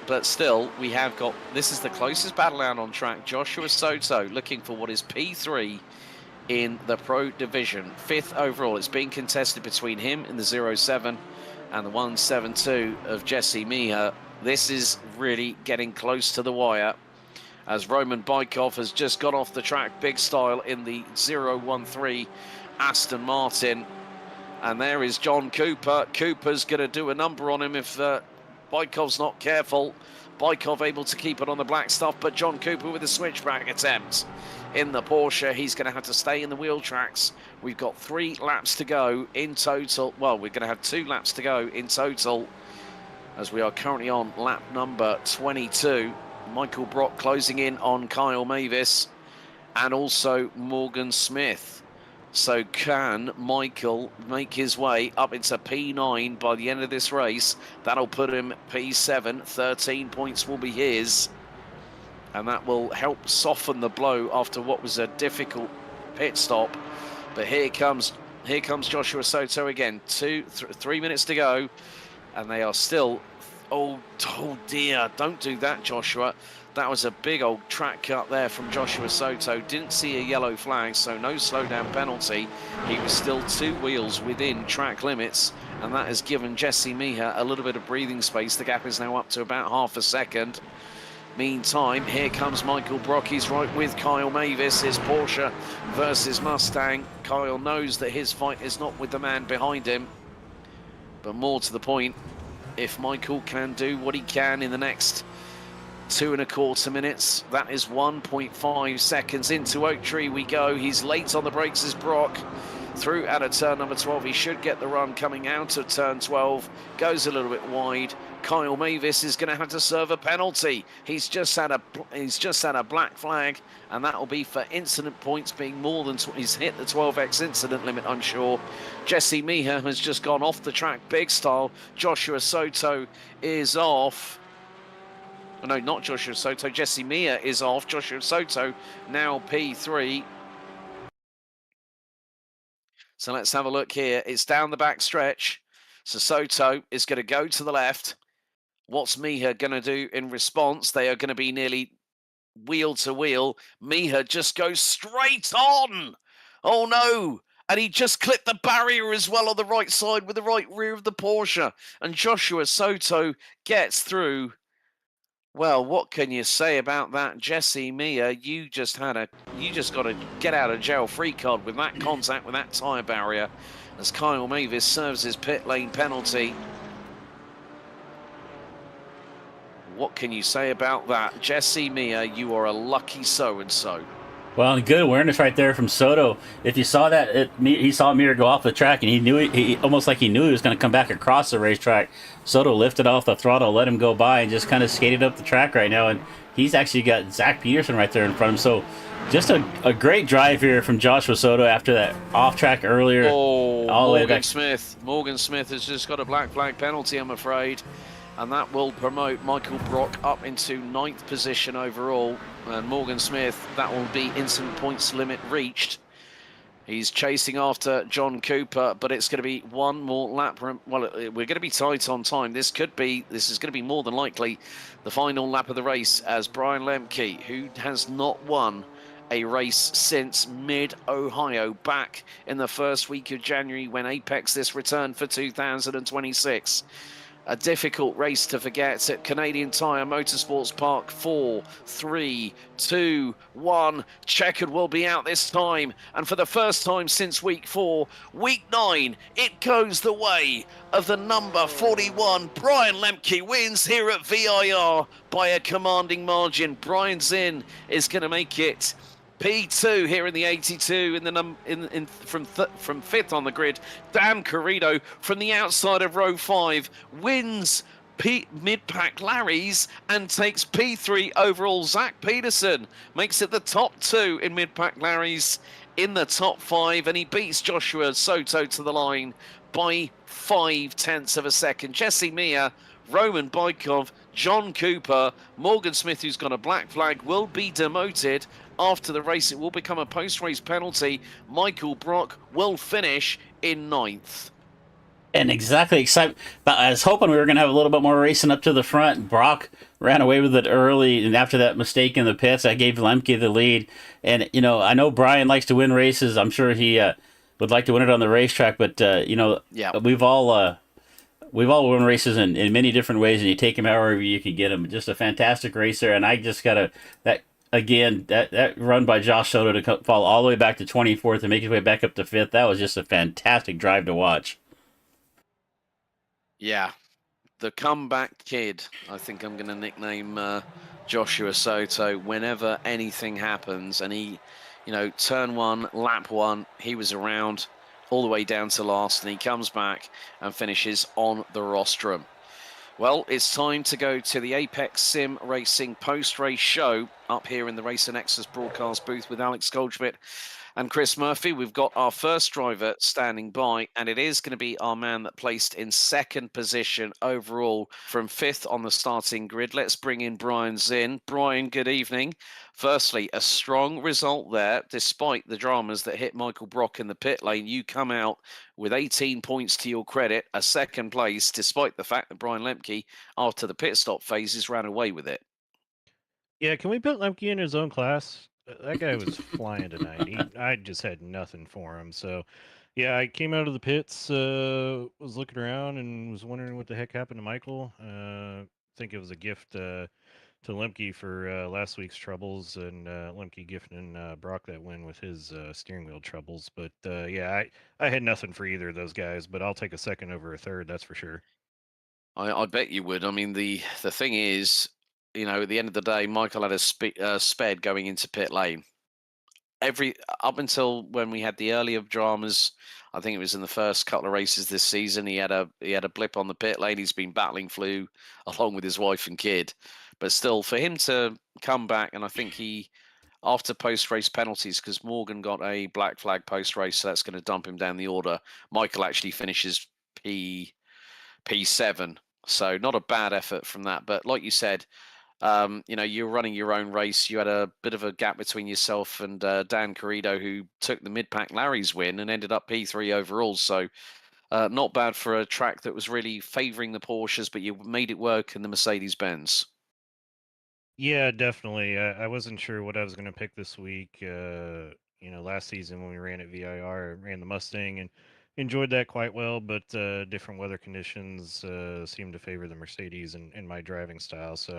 But still, we have got, this is the closest battle out on track. Joshua Soto looking for what is P3 in the Pro Division. 5th overall. It's being contested between him in the 07 and the 172 of Jesse Miha. This is really getting close to the wire, as Roman Bykov has just got off the track big style in the 013 Aston Martin. And there is John Cooper. Cooper's going to do a number on him if Bykov's not careful. Bykov able to keep it on the black stuff, but John Cooper with a switchback attempt in the Porsche. He's going to have to stay in the wheel tracks. We've got 3 laps to go in total. Well, we're going to have 2 laps to go in total, as we are currently on lap number 22. Michael Brock closing in on Kyle Mavis and also Morgan Smith. So can Michael make his way up into P9 by the end of this race? That'll put him P7. 13 points will be his. And that will help soften the blow after what was a difficult pit stop. But here comes Joshua Soto again. 3 minutes to go. And they are still... Oh dear, don't do that, Joshua. That was a big old track cut there from Joshua Soto. Didn't see a yellow flag, so no slowdown penalty. He was still 2 wheels within track limits, and that has given Jesse Miha a little bit of breathing space. The gap is now up to about half a second. Meantime, here comes Michael Brock. He's right with Kyle Mavis. His Porsche versus Mustang. Kyle knows that his fight is not with the man behind him. But more to the point, if Michael can do what he can in the next 2.25 minutes, that is 1.5 seconds. Into Oak Tree we go. He's late on the brakes as Brock. Through out of turn number 12, he should get the run coming out of turn 12. Goes a little bit wide. Kyle Mavis is going to have to serve a penalty. He's just had a black flag, and that will be for incident points being more than he's hit the 12x incident limit, I'm sure. Jesse Miha has just gone off the track big style. Joshua Soto is off. No, not Joshua Soto. Jesse Miha is off. Joshua Soto now P3. So let's have a look here. It's down the back stretch. So Soto is going to go to the left. What's Miha going to do in response? They are going to be nearly wheel to wheel. Miha just goes straight on. Oh no. And he just clipped the barrier as well on the right side with the right rear of the Porsche. And Joshua Soto gets through. Well, what can you say about that, Jesse Miha? You just got a get out of jail free card with that contact with that tyre barrier, as Kyle Mavis serves his pit lane penalty. What can you say about that, Jesse Miha? You are a lucky so-and-so. Well, good awareness right there from Soto. If you saw that, he saw Mir go off the track, and he knew he almost like he knew he was going to come back across the racetrack. Soto lifted off the throttle, let him go by, and just kind of skated up the track right now. And he's actually got Zach Peterson right there in front of him. So just a great drive here from Joshua Soto after that off track earlier. Oh, all the way Morgan back. Smith. Morgan Smith has just got a black flag penalty, I'm afraid. And that will promote Michael Brock up into 9th position overall. And Morgan Smith, that will be instant points limit reached. He's chasing after John Cooper, but it's going to be one more lap. Well, we're going to be tight on time. This is going to be more than likely the final lap of the race, as Brian Lemke, who has not won a race since mid-Ohio, back in the first week of January when Apex this returned for 2026. A difficult race to forget at Canadian Tire Motorsports Park. 4, 3, 2, 1. Checkered will be out this time. And for the first time since week 4, week 9, it goes the way of the number 41. Brian Lemke wins here at V.I.R by a commanding margin. Brian Zinn is going to make it P2 here in the 82 from 5th on the grid. Dan Corrido from the outside of row 5 wins mid-pack Larry's and takes P3 overall. Zach Peterson makes it the top 2 in mid-pack Larry's in the top 5, and he beats Joshua Soto to the line by 0.5 of a second. Jesse Mia, Roman Bykov, John Cooper, Morgan Smith, who's got a black flag, will be demoted after the race. It will become a post-race penalty. Michael Brock will finish in 9th. And exactly excited. But I was hoping we were going to have a little bit more racing up to the front. Brock ran away with it early, and after that mistake in the pits, I gave Lemke the lead. And I know Brian likes to win races. I'm sure he would like to win it on the racetrack. But Yeah. we've all won races in many different ways, and you take him however you can get him. Just a fantastic racer, and I just got that run by Josh Soto to fall all the way back to 24th and make his way back up to 5th. That was just a fantastic drive to watch. Yeah, the comeback kid, I think I'm going to nickname Joshua Soto whenever anything happens. And he, turn 1, lap 1, he was around all the way down to last, and he comes back and finishes on the rostrum. Well, it's time to go to the Apex Sim Racing post-race show up here in the Racer Nexus broadcast booth with Alex Goldschmidt and Chris Murphy. We've got our first driver standing by, and it is going to be our man that placed in 2nd position overall from 5th on the starting grid. Let's bring in Brian Zinn. Brian, good evening. Firstly, a strong result there, despite the dramas that hit Michael Brock in the pit lane. You come out with 18 points to your credit, a 2nd place, despite the fact that Brian Lemke, after the pit stop phases, ran away with it. Yeah, can we put Lemke in his own class? That guy was flying tonight. I just had nothing for him. So, yeah, I came out of the pits, was looking around, and was wondering what the heck happened to Michael. I think it was a gift to Lemke for last week's troubles, and Lemke gifting Brock that win with his steering wheel troubles. But yeah, I had nothing for either of those guys. But I'll take a 2nd over a 3rd. That's for sure. I bet you would. I mean, the thing is, at the end of the day, Michael had a sped going into pit lane. Up until when we had the earlier dramas, I think it was in the first couple of races this season, he had a blip on the pit lane. He's been battling flu along with his wife and kid, but still, for him to come back, and I think he, after post-race penalties, because Morgan got a black flag post-race, so that's going to dump him down the order. Michael actually finishes P7. So not a bad effort from that. But like you said, you're running your own race. You had a bit of a gap between yourself and Dan Corrido, who took the mid-pack Larry's win and ended up P3 overall. So not bad for a track that was really favouring the Porsches, but you made it work in the Mercedes-Benz. Yeah, definitely. I wasn't sure what I was going to pick this week. Last season when we ran at V.I.R, I ran the Mustang and enjoyed that quite well, but different weather conditions seemed to favor the Mercedes and my driving style. So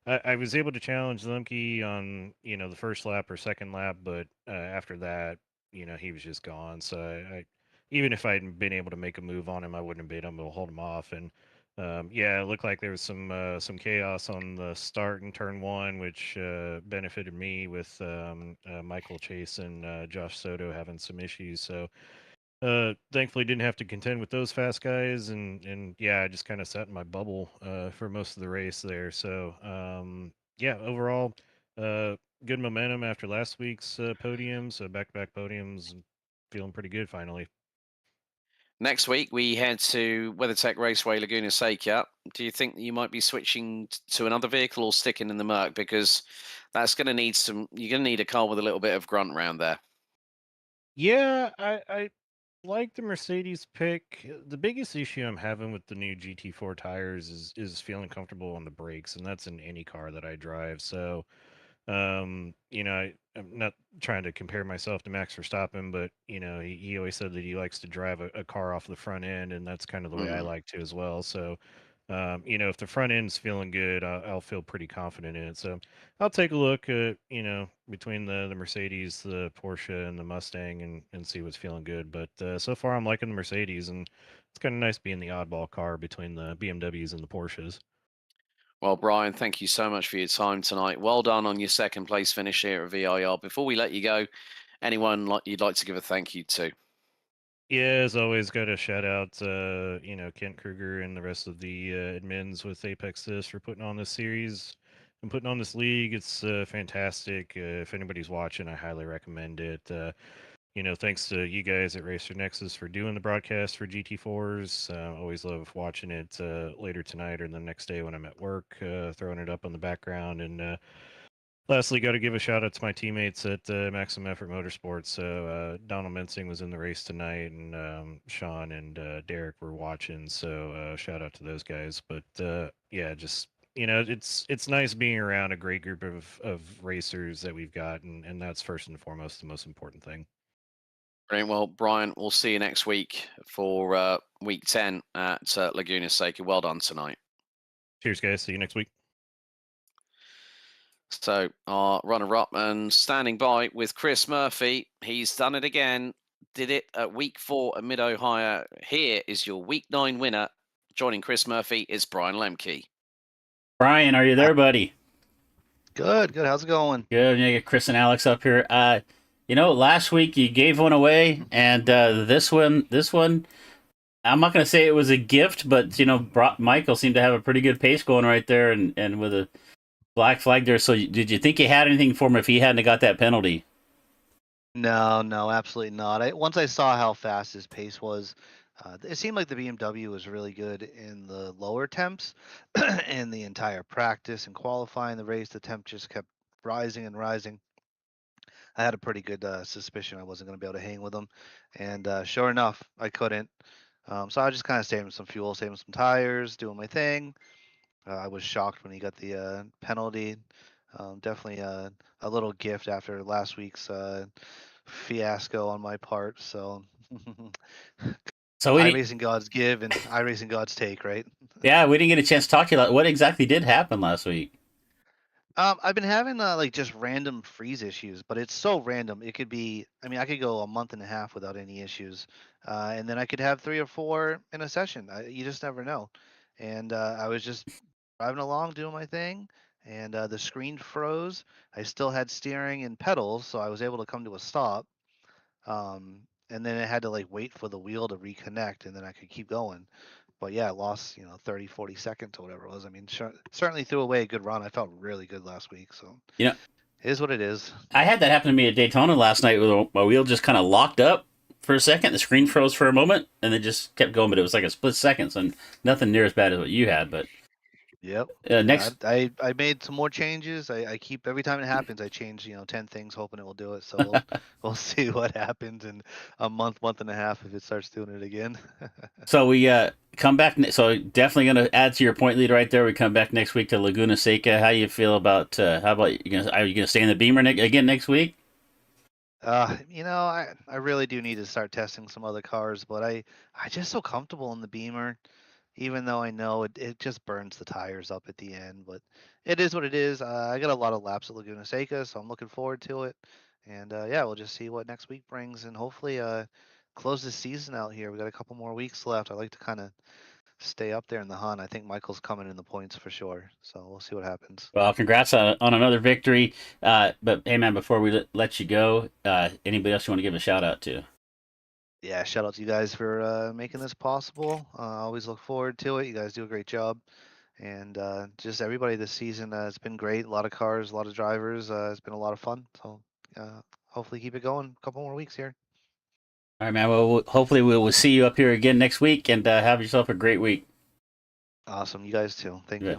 I was able to challenge Lemke on, the first lap or 2nd lap, but after that, he was just gone. So even if I'd been able to make a move on him, I wouldn't have been able to hold him off. And yeah, it looked like there was some chaos on the start in turn 1, which benefited me with Michael Chase and Josh Soto having some issues. So thankfully didn't have to contend with those fast guys, and yeah, I just kind of sat in my bubble for most of the race there. So yeah, overall, good momentum after last week's podiums, back-to-back podiums, feeling pretty good finally. Next week, we head to WeatherTech Raceway, Laguna Seca. Do you think that you might be switching to another vehicle or sticking in the Merc? Because that's going to need you're going to need a car with a little bit of grunt around there. Yeah, I like the Mercedes pick. The biggest issue I'm having with the new GT4 tires is feeling comfortable on the brakes, and that's in any car that I drive. So I'm not trying to compare myself to Max Verstappen, but he always said that he likes to drive a car off the front end, and that's kind of the way I like to as well. So, if the front end's feeling good, I'll feel pretty confident in it. So I'll take a look at between the Mercedes, the Porsche, and the Mustang, and see what's feeling good. But so far, I'm liking the Mercedes, and it's kind of nice being the oddball car between the BMWs and the Porsches. Well, Brian, thank you so much for your time tonight. Well done on your 2nd place finish here at V.I.R. Before we let you go, anyone you'd like to give a thank you to? Yeah, as always, got to shout out, Kent Kruger and the rest of the admins with Apex This for putting on this series and putting on this league. It's fantastic. If anybody's watching, I highly recommend it. thanks to you guys at Racer Nexus for doing the broadcast for GT4s. Always love watching it later tonight or the next day when I'm at work, throwing it up on the background. And lastly, got to give a shout out to my teammates at Maximum Effort Motorsports. So Donald Mensing was in the race tonight, and Sean and Derek were watching. So shout out to those guys. But yeah, just it's nice being around a great group of racers that we've got, and that's first and foremost the most important thing. Brilliant. Well, Brian, we'll see you next week for week 10 at Laguna Seca. Well done tonight. Cheers, guys. See you next week. So our runner-up and standing by with Chris Murphy. He's done it again. Did it at week 4 at Mid-Ohio. Here is your week 9 winner. Joining Chris Murphy is Brian Lemke. Brian, are you there, buddy? Good. How's it going? Good. You get Chris and Alex up here. Last week you gave one away, and this one, I'm not going to say it was a gift, but Michael seemed to have a pretty good pace going right there, and with a black flag there. So did you think you had anything for him if he hadn't got that penalty? No, absolutely not. Once I saw how fast his pace was, it seemed like the BMW was really good in the lower temps, and the entire practice and qualifying the race, the temp just kept rising and rising. I had a pretty good suspicion I wasn't going to be able to hang with him, and sure enough, I couldn't. So I just kind of saving some fuel, saving some tires, doing my thing. I was shocked when he got the penalty. Definitely a little gift after last week's fiasco on my part. So, So iRacing gods give and iRacing gods take, right? Yeah, we didn't get a chance to talk to you. What exactly did happen last week? I've been having like just random freeze issues, but it's so random. It could be, I mean, I could go a month and a half without any issues, and then I could have 3 or 4 in a session. You just never know. And I was just driving along doing my thing, and the screen froze. I still had steering and pedals, so I was able to come to a stop. And then it had to like wait for the wheel to reconnect, and then I could keep going. But yeah, I lost 30, 40 seconds or whatever it was. I mean, certainly threw away a good run. I felt really good last week, so it is what it is. I had that happen to me at Daytona last night where my wheel just kind of locked up for a second. The screen froze for a moment, and then just kept going. But it was like a split second, so nothing near as bad as what you had. But Yep. next, I made some more changes. I keep every time it happens, I change 10 things, hoping it will do it. So we'll see what happens in a month and a half if it starts doing it again. so we come back. So definitely going to add to your point lead right there. We come back next week to Laguna Seca. How you feel about? How about are you going to stay in the Beamer again next week? I really do need to start testing some other cars, but I just so comfortable in the Beamer, even though I know it just burns the tires up at the end. But it is what it is. I got a lot of laps at Laguna Seca, so I'm looking forward to it. And yeah, we'll just see what next week brings, and hopefully close the season out here. We got a couple more weeks left. I like to kind of stay up there in the hunt. I think Michael's coming in the points for sure. So we'll see what happens. Well, congrats on another victory. But hey, man, before we let you go, anybody else you want to give a shout out to? Yeah, shout out to you guys for making this possible. I always look forward to it. You guys do a great job. And just everybody this season has been great. A lot of cars, a lot of drivers. It's been a lot of fun. So hopefully keep it going. A couple more weeks here. All right, man. Well, hopefully we'll see you up here again next week, and have yourself a great week. Awesome. You guys too. Thank you.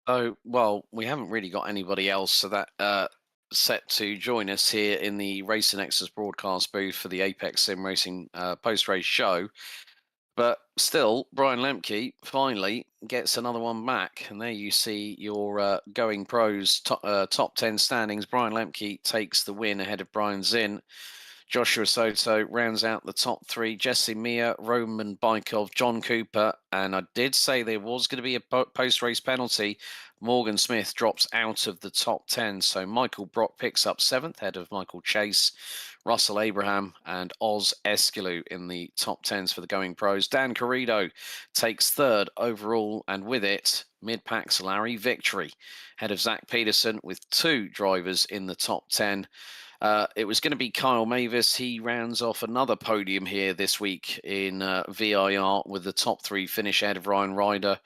Oh, well, we haven't really got anybody else so that set to join us here in the Racer Nexus broadcast booth for the Apex Sim Racing post-race show. But still, Brian Lemke finally gets another one back. And there you see your Going Pros top 10 standings. Brian Lemke takes the win ahead of Brian Zinn. Joshua Soto rounds out the top 3. Jesse Mia, Roman Bykov, John Cooper. And I did say there was going to be a post-race penalty. Morgan Smith drops out of the top 10. So Michael Brock picks up 7th, ahead of Michael Chase, Russell Abraham, and Oz Eskelou in the top 10s for the Going Pros. Dan Corrido takes 3rd overall, and with it, mid-pack Larry victory, ahead of Zach Peterson with 2 drivers in the top 10. It was going to be Kyle Mavis. He rounds off another podium here this week in V.I.R with the top 3 finish ahead of Ryan Ryder.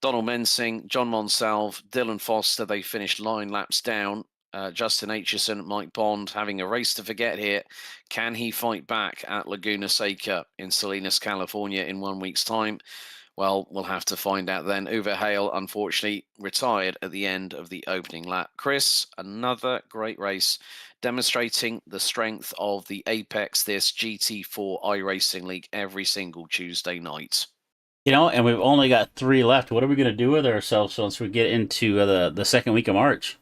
Donald Mensing, John Monsalve, Dylan Foster, they finished 9 laps down. Justin Aitchison, Mike Bond having a race to forget here. Can he fight back at Laguna Seca in Salinas, California in 1 week's time? Well, we'll have to find out then. Uwe Hale, unfortunately, retired at the end of the opening lap. Chris, another great race, demonstrating the strength of the Apex, this GT4 iRacing League every single Tuesday night. And we've only got 3 left. What are we going to do with ourselves once we get into the second week of March?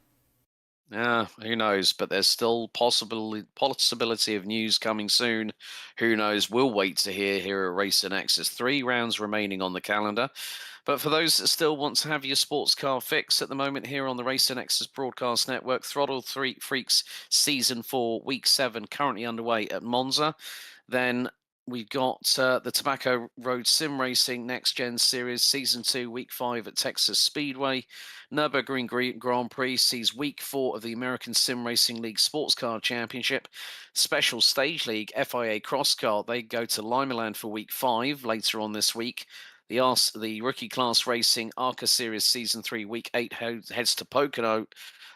Who knows? But there's still possibility of news coming soon. Who knows? We'll wait to hear here at Racer Nexus. 3 rounds remaining on the calendar. But for those that still want to have your sports car fix at the moment here on the Racer Nexus Broadcast Network, Throttle Freaks Season 4, Week 7, currently underway at Monza. Then we've got the Tobacco Road Sim Racing Next Gen Series Season 2, Week 5 at Texas Speedway. Nürburgring Grand Prix sees Week 4 of the American Sim Racing League Sports Car Championship. Special Stage League FIA Cross Car, they go to Limaland for Week 5 later on this week. The Rookie Class Racing ARCA Series Season 3, Week 8 heads to Pocono.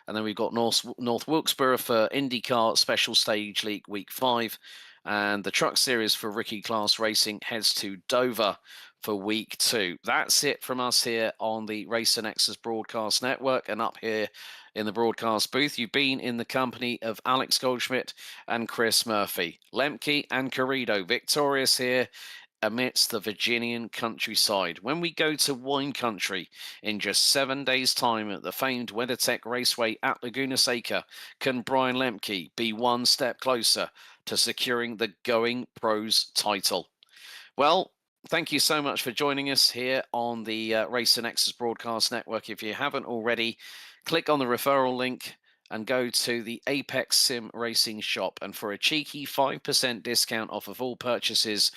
And then we've got North Wilkesboro for IndyCar Special Stage League Week 5. And the Truck Series for Rookie Class Racing heads to Dover for Week 2. That's it from us here on the Racer Nexus Broadcast Network. And up here in the broadcast booth, you've been in the company of Alex Goldschmidt and Chris Murphy. Lemke and Corrido victorious here amidst the Virginian countryside. When we go to wine country in just 7 days' time at the famed WeatherTech Raceway at Laguna Seca, can Brian Lemke be one step closer to securing the Going Pros title? Well, thank you so much for joining us here on the Racer Nexus Broadcast Network. If you haven't already, click on the referral link and go to the Apex Sim Racing shop. And for a cheeky 5% discount off of all purchases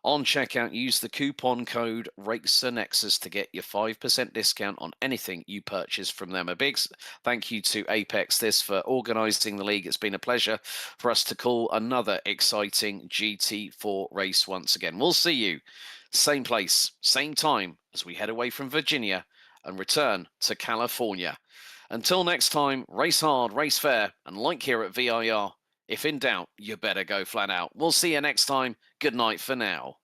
on checkout, use the coupon code RacerNexus to get your 5% discount on anything you purchase from them. A big thank you to Apex this for organising the league. It's been a pleasure for us to call another exciting GT4 race once again. We'll see you same place, same time as we head away from Virginia and return to California. Until next time, race hard, race fair, and like here at V.I.R, if in doubt, you better go flat out. We'll see you next time. Good night for now.